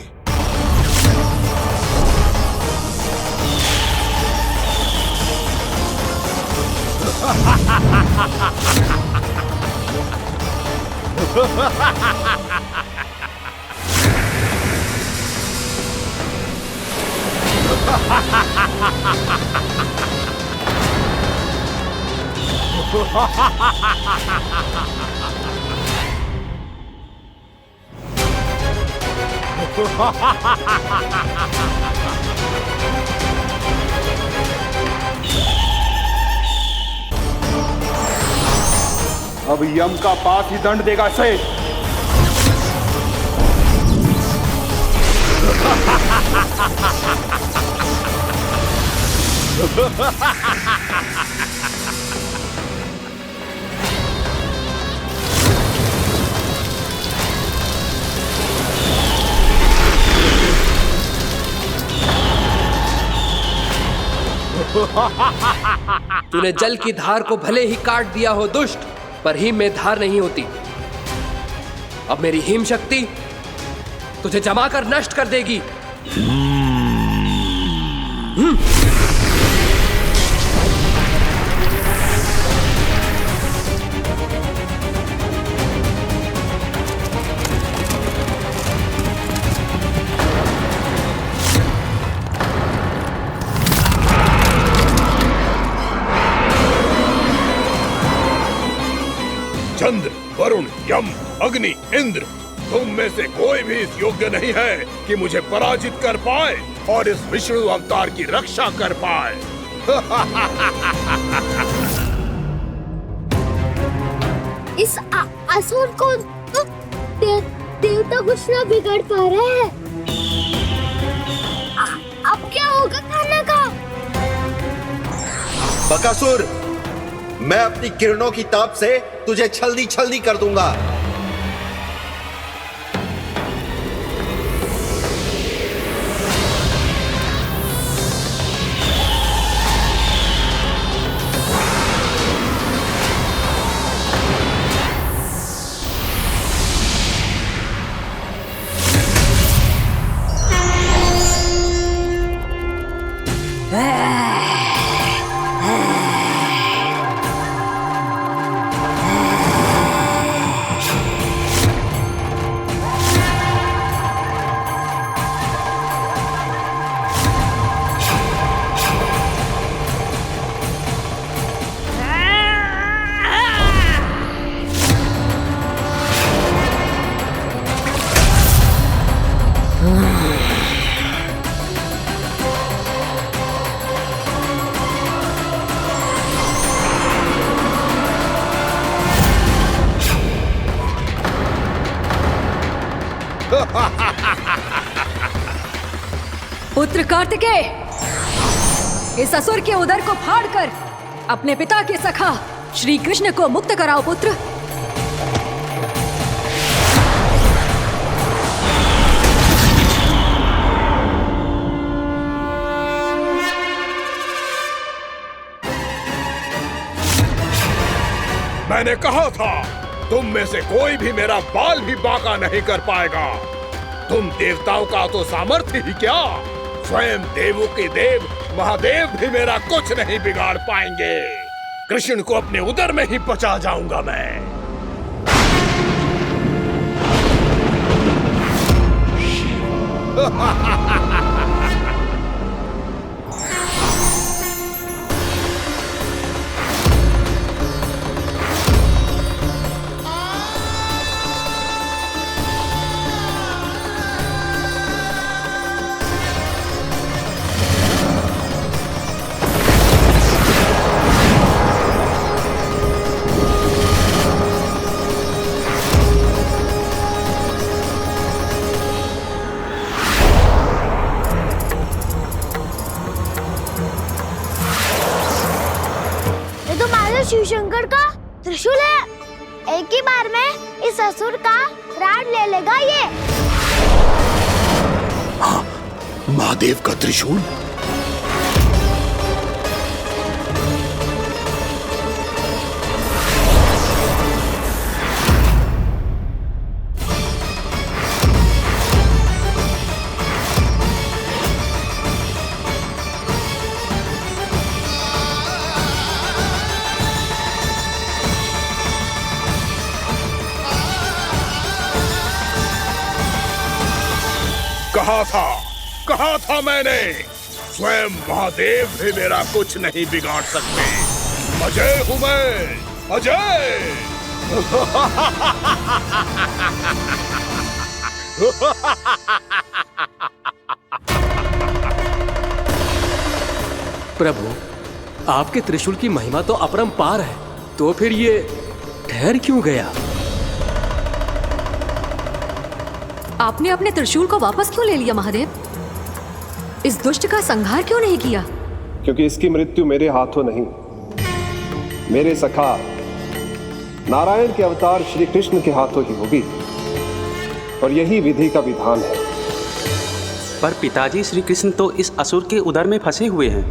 अब यम का पास ही दंड देगा इसे। तूने जल की धार को भले ही काट दिया हो दुष्ट, पर हिम में धार नहीं होती। अब मेरी हिम शक्ति तुझे जमाकर नष्ट कर देगी। चंद्र, वरुण, यम, अग्नि, इंद्र, तुम में से कोई भी इस योग्य नहीं है कि मुझे पराजित कर पाए और इस विष्णु अवतार की रक्षा कर पाए। इस असुर को देवता कुछ ना बिगाड़ पा रहे हैं। अब क्या होगा कान्हा का? बकासुर, मैं अपनी किरणों की ताप से तुझे छल्दी छल्दी कर दूंगा। पुत्र कार्तिकेय, इस असुर के उदर को फाड़कर अपने पिता के सखा श्री कृष्ण को मुक्त कराओ पुत्र। मैंने कहा था तुम में से कोई भी मेरा बाल भी बांका नहीं कर पाएगा। तुम देवताओं का तो सामर्थ्य ही क्या, स्वयं देवों के देव महादेव भी मेरा कुछ नहीं बिगाड़ पाएंगे। कृष्ण को अपने उदर में ही पचा जाऊंगा मैं। शिव शंकर का त्रिशूल है। एक ही बार में इस असुर का प्राण ले लेगा ये। हाँ, महादेव का त्रिशूल। कहा था मैंने, स्वयं महादेव भी मेरा कुछ नहीं बिगाड़ सकते। अजय हूं मैं, अजय। प्रभु, आपके त्रिशूल की महिमा तो अपरंपार है, तो फिर ये ठहर क्यों गया? आपने अपने त्रिशूल को वापस क्यों ले लिया महादेव? इस दुष्ट का संहार क्यों नहीं किया? क्योंकि इसकी मृत्यु मेरे हाथों नहीं, मेरे सखा नारायण के अवतार श्री कृष्ण के हाथों ही होगी, और यही विधि का विधान है। पर पिताजी, श्री कृष्ण तो इस असुर के उदर में फंसे हुए हैं,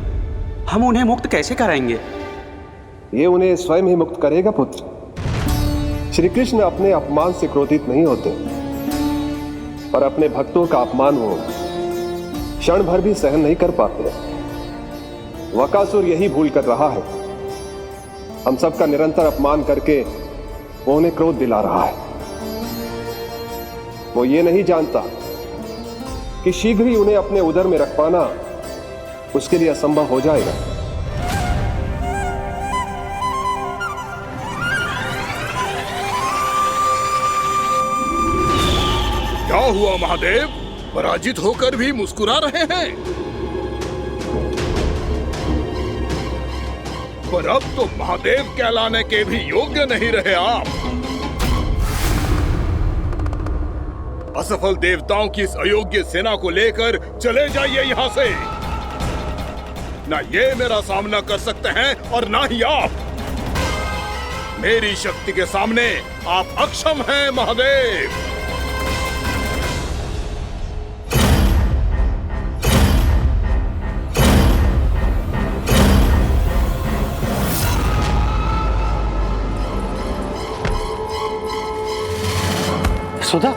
हम उन्हें मुक्त कैसे कराएंगे? ये उन्हें स्वयं ही मुक्त करेगा पुत्र। श्री कृष्ण अपने अपमान से क्रोधित नहीं होते, पर अपने भक्तों का अपमान वो क्षण भर भी सहन नहीं कर पाते। वकासुर यही भूल कर रहा है, हम सबका निरंतर अपमान करके वो उन्हें क्रोध दिला रहा है। वो ये नहीं जानता कि शीघ्र ही उन्हें अपने उदर में रख पाना उसके लिए असंभव हो जाएगा। क्या हुआ महादेव, पराजित होकर भी मुस्कुरा रहे हैं? पर अब तो महादेव कहलाने के भी योग्य नहीं रहे आप। असफल देवताओं की इस अयोग्य सेना को लेकर चले जाइए यहाँ से। ना ये मेरा सामना कर सकते हैं और ना ही आप। मेरी शक्ति के सामने आप अक्षम हैं महादेव। सुधा,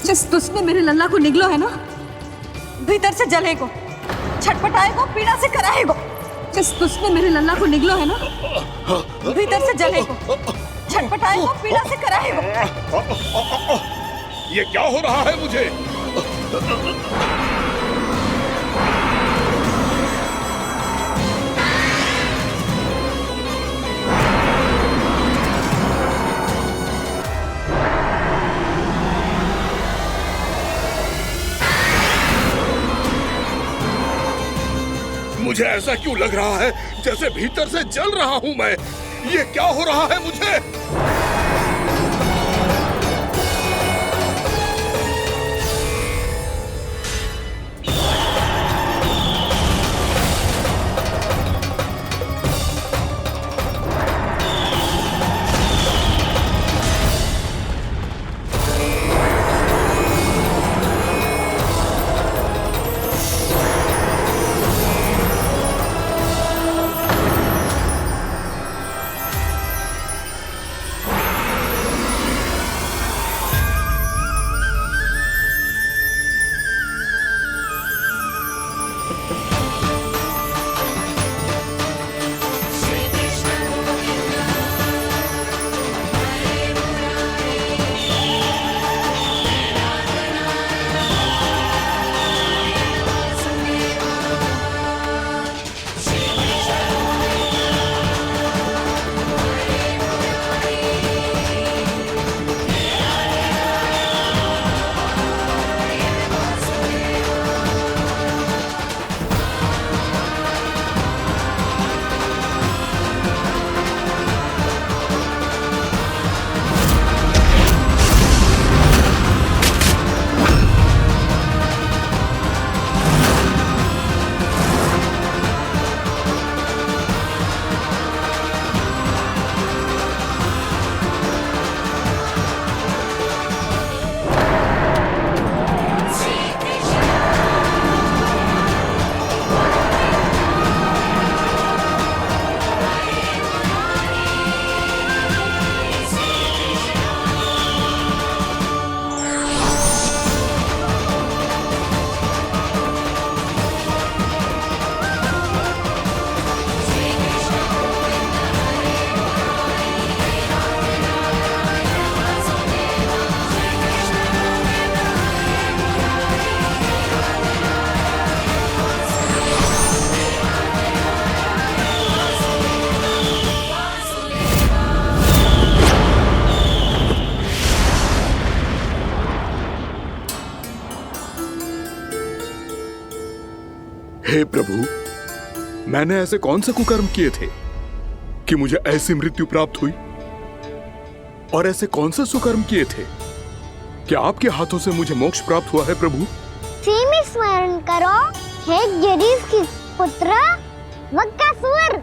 जिस दुष्ट ने मेरे लल्ला को निगलो है ना, भीतर से जलेगो, छटपटाएगो, पीड़ा से कराएगो। जिस दुष्ट ने मेरे लल्ला को निगलो है ना, भीतर से जलेगो, छटपटाएगो, पीड़ा से कराएगो। ये क्या हो रहा है मुझे? मुझे ऐसा क्यों लग रहा है जैसे भीतर से जल रहा हूं मैं। ये क्या हो रहा है मुझे? हे प्रभु, मैंने ऐसे कौन से कुकर्म किए थे कि मुझे ऐसी मृत्यु प्राप्त हुई? और ऐसे कौन से सुकर्म किए थे कि आपके हाथों से मुझे मोक्ष प्राप्त हुआ है प्रभु? में स्मरण करो, हे जरीफ की पुत्र वक्कासुर।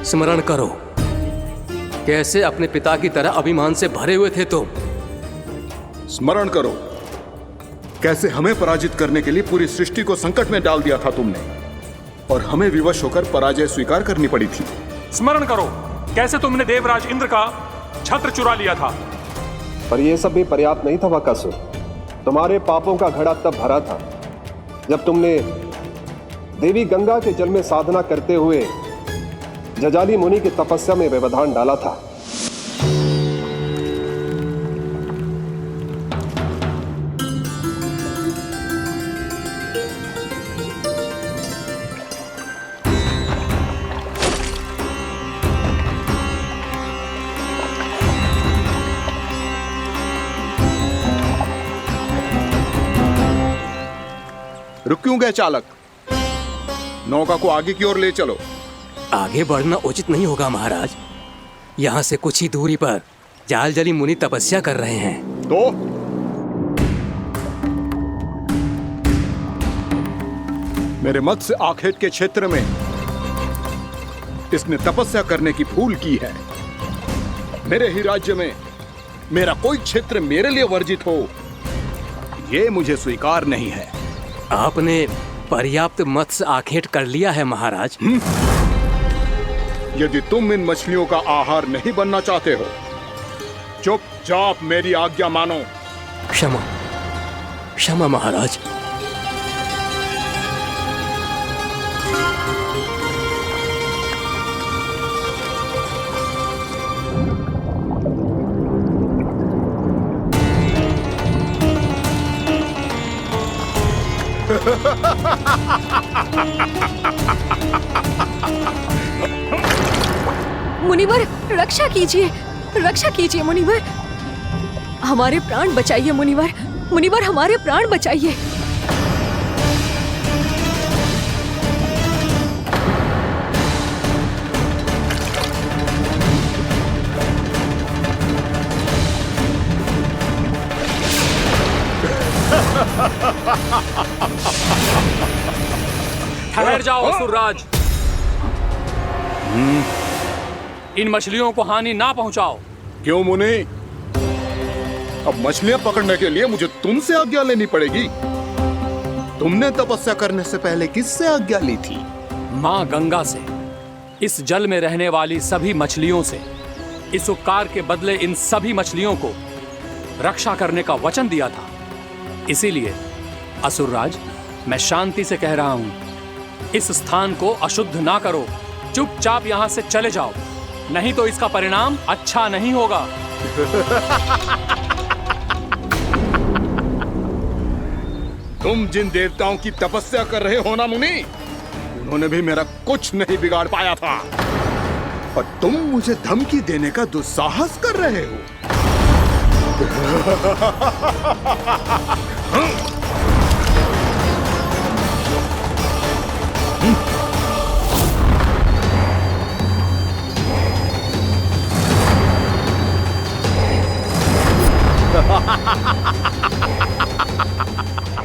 स्मरण करो, कैसे अपने पिता की तरह अभिमान से भरे हुए थे तुम। स्मरण करो, कैसे हमें पराजित करने के लिए पूरी सृष्टि को संकट में डाल दिया था तुमने, और हमें विवश होकर पराजय स्वीकार करनी पड़ी थी। स्मरण करो, कैसे तुमने देवराज इंद्र का छत्र चुरा लिया था। पर यह सब भी पर्याप्त नहीं था वक्कासुर। तुम्हारे पापों का घड़ा तब भरा था जब तुमने देवी गंगा के जल में साधना करते हुए जजाली मुनि की तपस्या में व्यवधान डाला था। रुक क्यों गए चालक? नौका को आगे की ओर ले चलो। आगे बढ़ना उचित नहीं होगा महाराज। यहाँ से कुछ ही दूरी पर जालजली मुनि तपस्या कर रहे हैं। तो मेरे मत्स्य आखेट के क्षेत्र में इसने तपस्या करने की भूल की है। मेरे ही राज्य में मेरा कोई क्षेत्र मेरे लिए वर्जित हो, यह मुझे स्वीकार नहीं है। आपने पर्याप्त मत्स्य आखेट कर लिया है महाराज। यदि तुम इन मछलियों का आहार नहीं बनना चाहते हो, चुपचाप मेरी आज्ञा मानो। क्षमा, क्षमा महाराज। मुनिवर, रक्षा कीजिए, रक्षा कीजिए मुनिवर। हमारे प्राण बचाइए मुनिवर, मुनिवर हमारे प्राण बचाइए। ठहर जाओ असुरराज, इन मछलियों को हानि ना पहुंचाओ। क्यों मुनि? अब मछलियां पकड़ने के लिए मुझे तुमसे आज्ञा लेनी पड़ेगी। तुमने तपस्या करने से पहले किससे आज्ञा ली थी? मां गंगा से, इस जल में रहने वाली सभी मछलियों से। इस उपकार के बदले इन सभी मछलियों को रक्षा करने का वचन दिया था। इसीलिए असुरराज, मैं शांति से कह रहा हूं, इस स्थान को अशुद्ध ना करो। चुपचाप यहां से चले जाओ, नहीं तो इसका परिणाम अच्छा नहीं होगा। तुम जिन देवताओं की तपस्या कर रहे हो ना मुनि, उन्होंने भी मेरा कुछ नहीं बिगाड़ पाया था, और तुम मुझे धमकी देने का दुस्साहस कर रहे हो।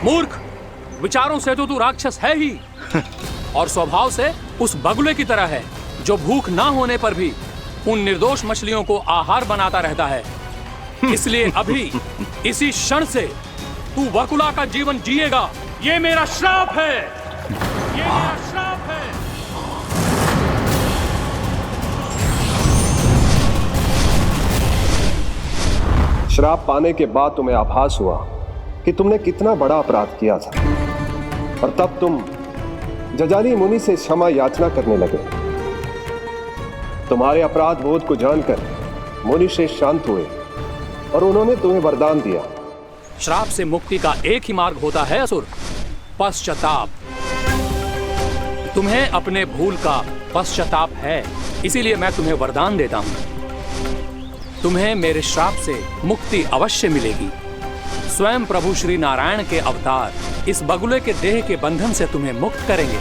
मूर्ख, विचारों से तो तू राक्षस है ही, और स्वभाव से उस बगुले की तरह है जो भूख ना होने पर भी उन निर्दोष मछलियों को आहार बनाता रहता है। इसलिए अभी इसी क्षण से तू वकुला का जीवन जिएगा। ये मेरा श्राप है, ये मेरा श्राप है। श्राप पाने के बाद तुम्हें आभास हुआ कि तुमने कितना बड़ा अपराध किया था, और तब तुम जजाली मुनि से क्षमा याचना करने लगे। तुम्हारे अपराध बोध को जानकर मुनि श्रेष्ठ शांत हुए और उन्होंने तुम्हें वरदान दिया। श्राप से मुक्ति का एक ही मार्ग होता है असुर, पश्चाताप। तुम्हें अपने भूल का पश्चाताप है, इसीलिए मैं तुम्हें वरदान देता हूं। तुम्हें मेरे श्राप से मुक्ति अवश्य मिलेगी। स्वयं प्रभु श्री नारायण के अवतार इस बगुले के देह के बंधन से तुम्हें मुक्त करेंगे।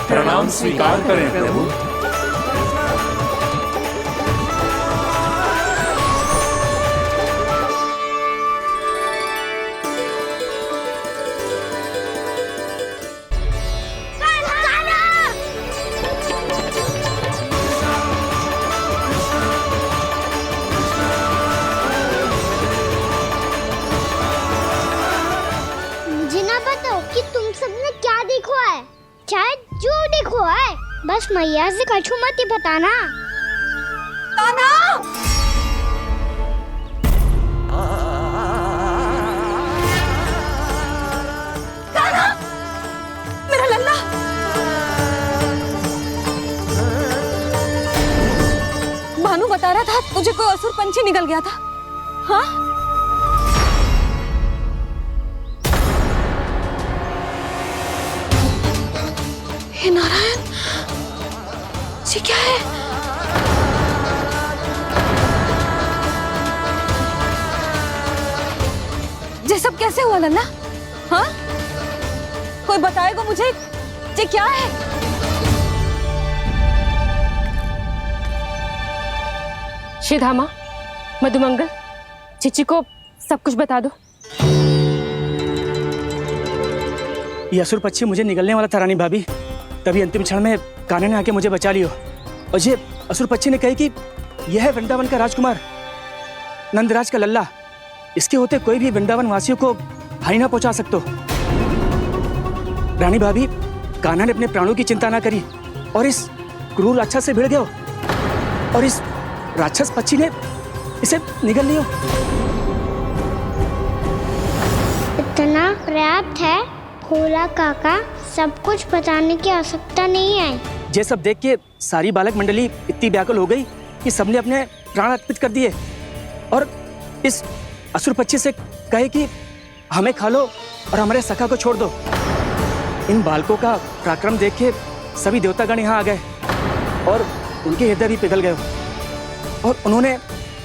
प्रणाम स्वीकार करें प्रभु। मुझे ना बताओ कि तुम सबने क्या देखा है, शायद जो देखो है, बस मैया से कछु मत ही बताना। कान्हा! कान्हा! मेरा लल्ला! भानु बता रहा था तुझे कोई असुर पंछी निकल गया था। हाँ? हे नारायण, ये क्या है? ये सब कैसे हुआ लल्ला? हाँ? कोई बताएगा मुझे ये क्या है? श्रीधामा, मधुमंगल, चिची को सब कुछ बता दो। ये असुर पक्षी मुझे निगलने वाला था रानी भाभी, तभी अंतिम क्षण में कान्हा ने आके मुझे बचा लियो। और ये असुर पक्षी ने कही कि यह है वृंदावन का राजकुमार, नंदराज का लल्ला। इसके होते कोई भी वृंदावन वासियों को हानि ना पहुंचा सकते। रानी भाभी, कान्हा ने अपने प्राणों की चिंता ना करी और इस क्रूर राक्षस से भिड़ गयो और इस राक्षस पक्षी ने इसे निगल लियो। इतना पर्याप्त है भोला काका, सब कुछ बताने की आवश्यकता नहीं है। ये सब देख के सारी बालक मंडली इतनी व्याकुल हो गई कि सबने अपने प्राण अर्पित कर दिए और इस असुर पक्षी से कहे कि हमें खा लो और हमारे सखा को छोड़ दो। इन बालकों का पराक्रम देख के सभी देवतागण यहाँ आ गए और उनके हृदय भी पिघल गए और उन्होंने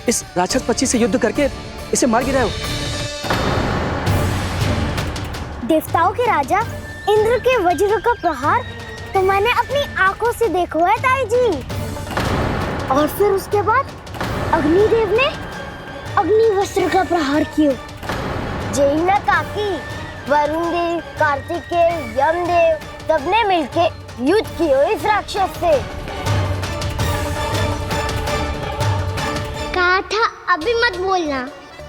इस राक्षस पक्षी से युद्ध करके इसे मार गिराया। देवताओं के राजा इंद्र के वज्र का प्रहार तो मैंने अपनी आंखों से देखा है ताई जी। और फिर उसके बाद अग्निदेव ने अग्निवस्त्र का प्रहार किया। जैना काकी, वरुण देव, कार्तिकेय, यमदेव सबने मिलके युद्ध किया इस राक्षस से। कहा था अभी मत बोलना।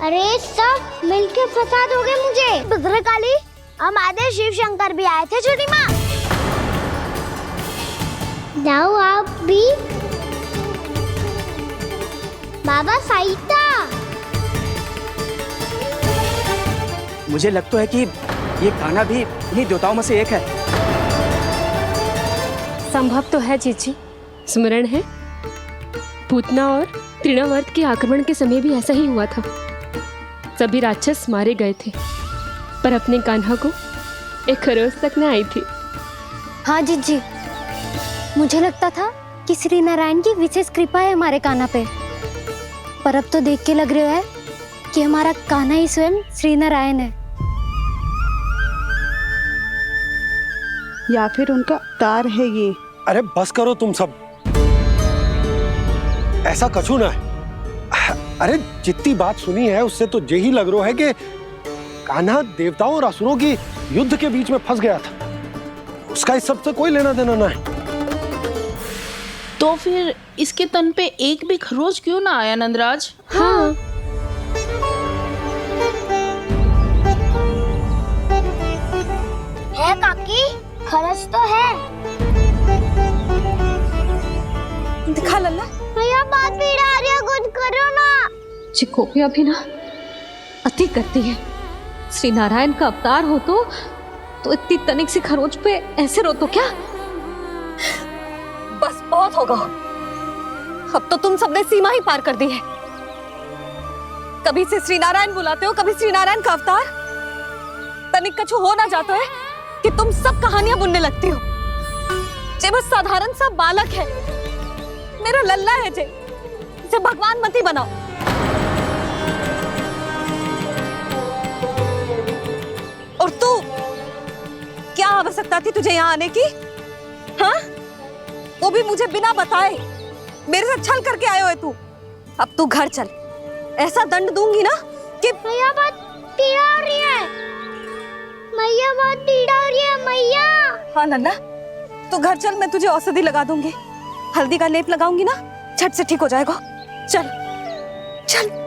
अरे सब मिलके फंसा दोगे मुझे। भद्रकाली, हमारे शिव शंकर भी आए थे छोटी माँ। जाओ आप भी। बाबा साईता, मुझे लगता है कि ये कान्हा भी इन्हीं देवताओं में से एक है। संभव तो है चीची, स्मरण है पूतना और तृणावर्त के आक्रमण के समय भी ऐसा ही हुआ था। सभी राक्षस मारे गए थे पर अपने कान्हा को एक खरोच तक न आई थी। हाँ जीजी, मुझे लगता था कि श्री नारायण की विशेष कृपा है हमारे कान्हा पे, पर अब तो देख के लग रहा है कि हमारा कान्हा ही स्वयं श्री नारायण है। या फिर उनका अवतार है ये। अरे बस करो तुम सब, ऐसा कछु ना है। अरे जितनी बात सुनी है उससे तो यही लग रहा है कि कान्हा देवताओं और असुरों की युद्ध के बीच में फंस गया था। उसका इस सब से कोई लेना देना ना है। तो फिर इसके तन पे एक भी खरोच क्यों ना आया नंदराज? हाँ, है काकी, खरच तो है। दिखा लल्ला। भैया बात पीड़ा आ रही है, कुछ करो ना। चिकोपिया भी ना अति करती है। श्री नारायण का अवतार हो तो इतनी तनिक सी खरोच पे ऐसे रो तो क्या? बस बहुत होगा। अब तो तुम सबने सीमा ही पार कर दी है। कभी से श्री नारायण बुलाते हो, कभी श्री नारायण का अवतार। तनिक कछु हो ना जाता है कि तुम सब कहानियां बुनने लगती हो। जे बस साधारण सा बालक है, मेरा लल्ला है जे, इसे भगवान मती बनाओ। और तू, क्या आवश्यकता थी तुझे यहाँ आने की? हाँ, वो भी मुझे बिना बताए। मेरे से छल करके आयो है तू। अब तू घर चल, ऐसा दंड दूंगी ना कि मैया बहुत पीड़ा हो रही है। मैया बहुत पीड़ा हो रही है मैया। हाँ नन्ना, तू घर चल, मैं तुझे औषधि लगा दूंगी। हल्दी का लेप लगाऊंगी ना, झट से ठीक हो जाएगा। चल चल।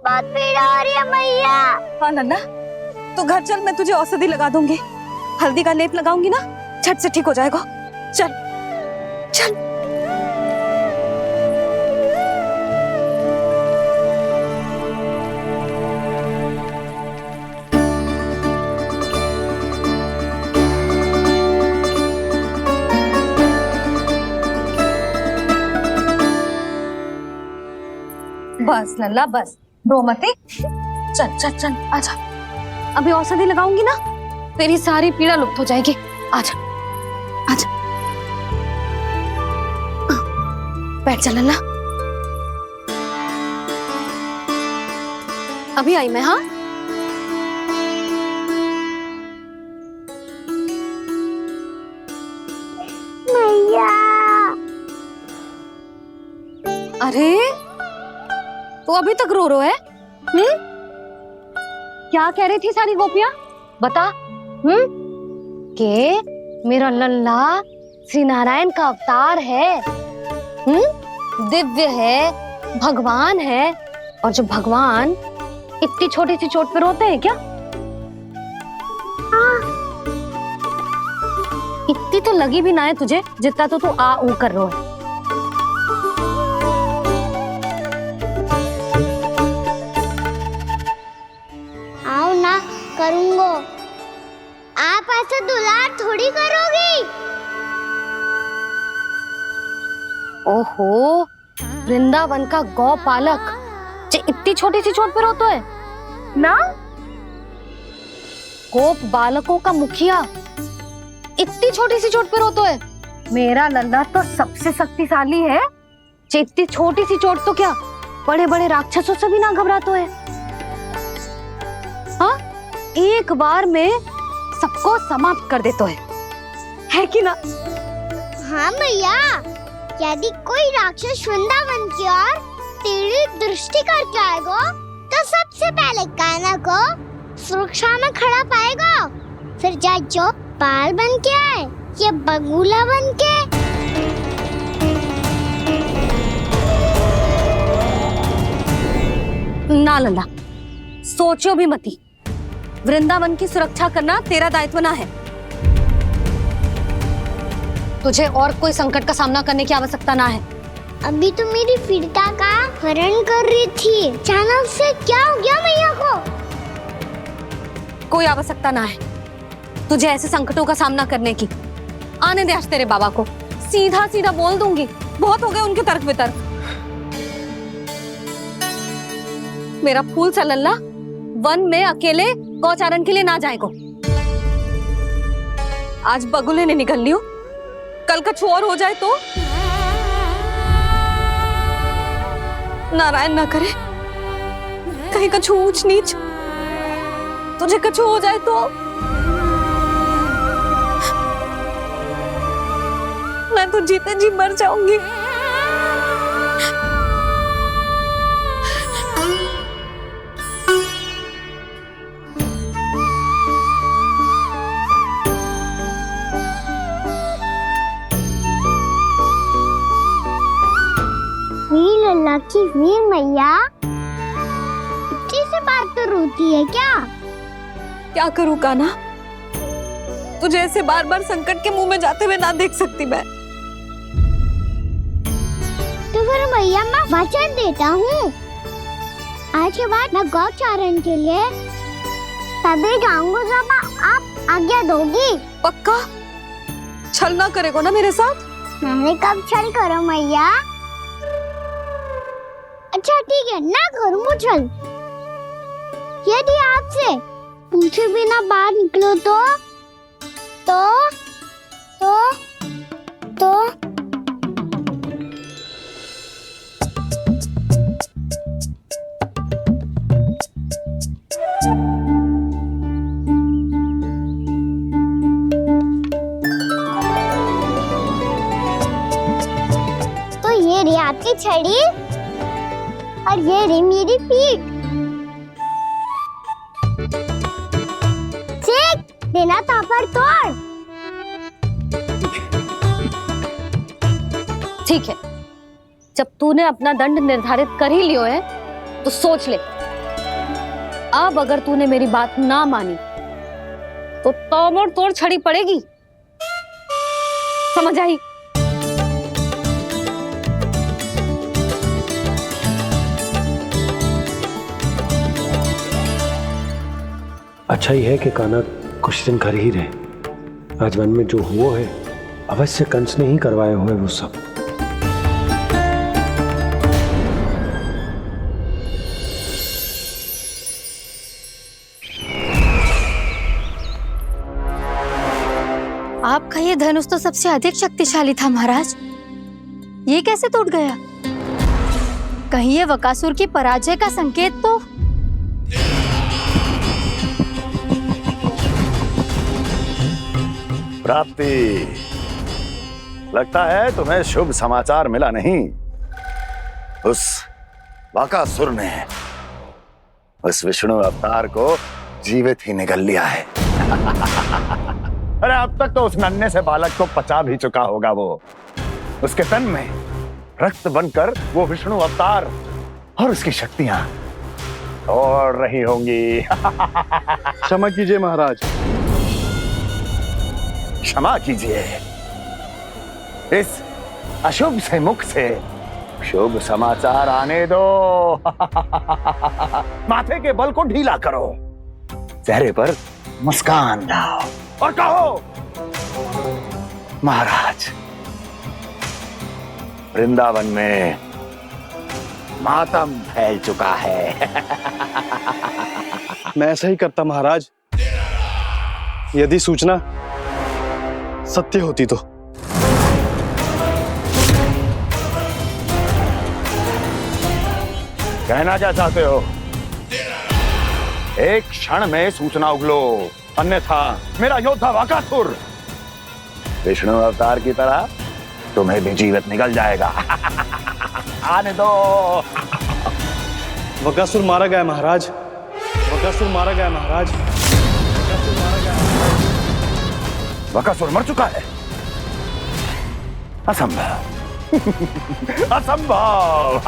बहुत पीड़ा हो रही है मैया। हाँ नन्ना, तू घर चल, मैं तुझे औषधि लगा दूंगी। हल्दी का लेप लगाऊंगी ना, झट से ठीक हो जाएगा। चल चल। बस लल्ला बस, रो मत। चल चल चल, आजा। अभी औषधि लगाऊंगी ना, तेरी सारी पीड़ा लुप्त हो जाएगी। आजा आजा, बैठ जा लल्ला। अभी आई मैं। हाँ, मैया। अरे तो अभी तक रो रो है? क्या कह रही थी सारी गोपियां? बता। के मेरा लल्ला श्री नारायण का अवतार है, दिव्य है, भगवान है। और जो भगवान इतनी छोटी सी चोट पे रोते हैं क्या? इतनी तो लगी भी ना है तुझे, जितना तो तू आ ऊ कर रो है। आओ ना, करूंगो। आप ऐसे दुलार थोड़ी करोगी। ओहो, वृंदावन का गौपालक जो इतनी छोटी सी चोट पे रोता है ना? गोप बालकों का मुखिया इतनी छोटी सी चोट पे रोता है? मेरा लल्ला तो सबसे शक्तिशाली है। इतनी छोटी सी चोट तो क्या, बड़े बड़े राक्षसों से भी ना घबराता है। हाँ, एक बार में सबको समाप्त कर देता है कि ना? हाँ मैया, यदि कोई राक्षस वृंदावन की ओर तेरी दृष्टि करके आएगा, तो सबसे पहले कान्हा को सुरक्षा में खड़ा पाएगा। फिर चाहे जो बाल बन के आए या बगुला बन के। ना लल्ला, सोचो भी मती। वृंदावन की सुरक्षा करना तेरा दायित्व ना है। तुझे और कोई संकट का सामना करने की आवश्यकता ना है। अभी तो मेरी पीड़िता का हरण कर रही थी, अचानक से क्या हो गया मैया को? कोई आवश्यकता ना है तुझे ऐसे संकटों का सामना करने की। आने दे आज तेरे बाबा को, सीधा सीधा बोल दूंगी। बहुत हो गए उनके तर्क वितर्क। मेरा फूल सा लल्ला वन में अकेले गौचारण के लिए ना जाएगो। आज बगुले ने निकल लियो, कल कछु और हो जाए तो? नारायण ना करे, कहीं कछु ऊंच नीच तुझे कछु हो जाए तो? मैं तो जीते जी मर जाऊंगी। वीर लल्ला की वीर मैया इतनी सी बात तो रोती है क्या? क्या करूं कान्हा, तुझे ऐसे बार बार संकट के मुंह में जाते हुए ना देख सकती मैं। तो फिर भैया मैं वचन देता हूँ, आज के बाद मैं गौचारण के लिए तभी जाऊंगा जब आप आज्ञा दोगी। पक्का? छल ना करेगा ना मेरे साथ? मैंने कब छल करो मैया? अच्छा ठीक है, ना करूँ छल। यदि आपसे पूछे बिना बाहर निकलो तो ये रही आपकी छड़ी और ये रही मेरी पीठ। सेक देना तापर तोड़। ठीक है, जब तूने अपना दंड निर्धारित कर ही लियो है तो सोच ले, अब अगर तूने मेरी बात ना मानी तो तोड़ तोड़ छड़ी पड़ेगी, समझ आई? अच्छा ही है कि कान्हा कुछ दिन घर ही रहे। आज वन में जो हुआ है अवश्य कंस ने ही करवाए हुए वो सब। आपका ये धनुष तो सबसे अधिक शक्तिशाली था महाराज, ये कैसे टूट गया? कहीं ये बकासुर की पराजय का संकेत तो? प्राप्ति, लगता है तुम्हें शुभ समाचार मिला नहीं। उस बकासुर ने उस विष्णु अवतार को जीवित ही निगल लिया है। अरे अब तक तो उस नन्हे से बालक को पचा भी चुका होगा वो। उसके तन में रक्त बनकर वो विष्णु अवतार और उसकी शक्तियां दौड़ रही होंगी। क्षमा कीजिए महाराज। क्षमा कीजिए, इस अशुभ से मुख से शुभ समाचार आने दो। माथे के बल को ढीला करो, चेहरे पर मुस्कान लाओ और कहो, महाराज, वृंदावन में मातम फैल चुका है। मैं ऐसा ही करता महाराज, यदि सूचना सत्य होती तो। कहना क्या चाहते हो? एक क्षण में सूचना उगलो, अन्यथा मेरा योद्धा बकासुर विष्णु अवतार की तरह तुम्हें भी जीवित निकल जाएगा। आने दो। बकासुर मारा गया महाराज, बकासुर मारा गया महाराज, बकासुर मारा गया। बकासुर मर चुका है? असंभव। असंभव।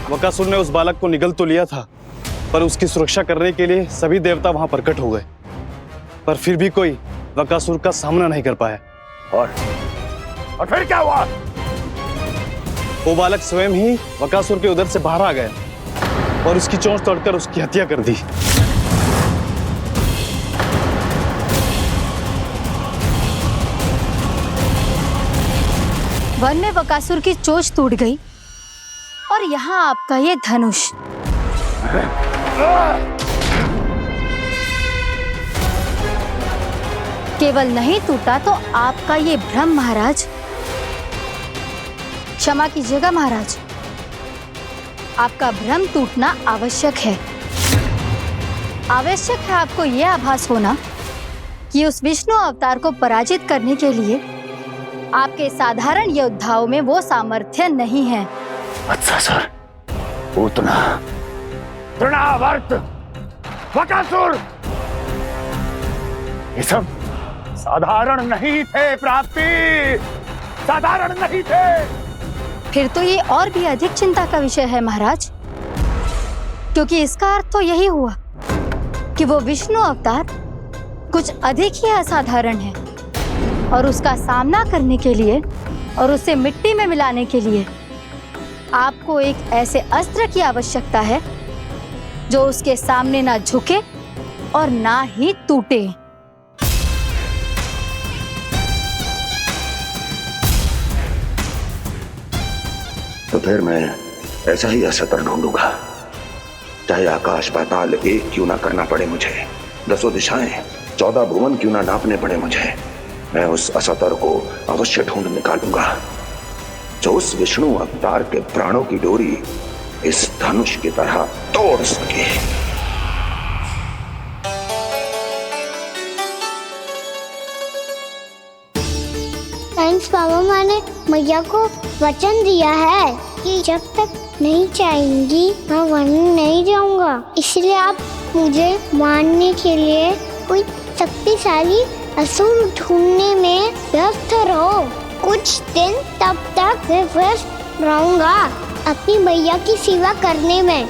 बकासुर ने उस बालक को निगल तो लिया था, पर उसकी सुरक्षा करने के लिए सभी देवता वहां प्रकट हो गए, पर फिर भी कोई बकासुर का सामना नहीं कर पाया। और फिर क्या हुआ? वो बालक स्वयं ही बकासुर के उदर से बाहर आ गया और उसकी चोंच तोड़कर उसकी हत्या कर दी। वन में बकासुर की चोंच टूट गई और यहाँ आपका ये धनुष। केवल नहीं टूटा तो आपका ये भ्रम महाराज। क्षमा कीजिएगा महाराज, आपका भ्रम टूटना आवश्यक है। आवश्यक है आपको यह आभास होना कि उस विष्णु अवतार को पराजित करने के लिए आपके साधारण योद्धाओं में वो सामर्थ्य नहीं है। अच्छा सर, पूतना, तृणावर्त, बकासुर, ये सब साधारण नहीं थे प्राप्ति, साधारण नहीं थे। फिर तो ये और भी अधिक चिंता का विषय है महाराज, क्योंकि इसका अर्थ तो यही हुआ कि वो विष्णु अवतार कुछ अधिक ही असाधारण है और उसका सामना करने के लिए और उसे मिट्टी में मिलाने के लिए आपको एक ऐसे अस्त्र की आवश्यकता है जो उसके सामने ना झुके और ना ही टूटे। तो फिर मैं ऐसा ही अस्त्र ढूंढूंगा, चाहे आकाश पाताल एक क्यों ना करना पड़े मुझे, 10 दिशाएं 14 भुवन क्यों ना नापने पड़े मुझे, मैं उस अस्त्र को अवश्य ढूंढ निकालूंगा जो उस विष्णु अवतार के प्राणों की डोरी इस धनुष की तरह तोड़ सके। थैंक्स पापा, मैंने मैया को वचन दिया है कि जब तक नहीं चाहेंगी मैं वन नहीं जाऊंगा, इसलिए आप मुझे मारने के लिए कोई शक्तिशाली असुर ढूंढने में व्यस्त रहो। कुछ दिन तब तक मैं व्यस्त रहूंगा अपनी मैया की सेवा करने में।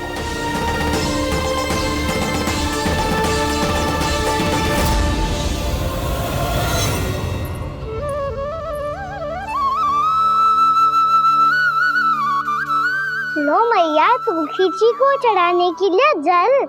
लो मैया, तुलसी जी को चढ़ाने के लिए जल।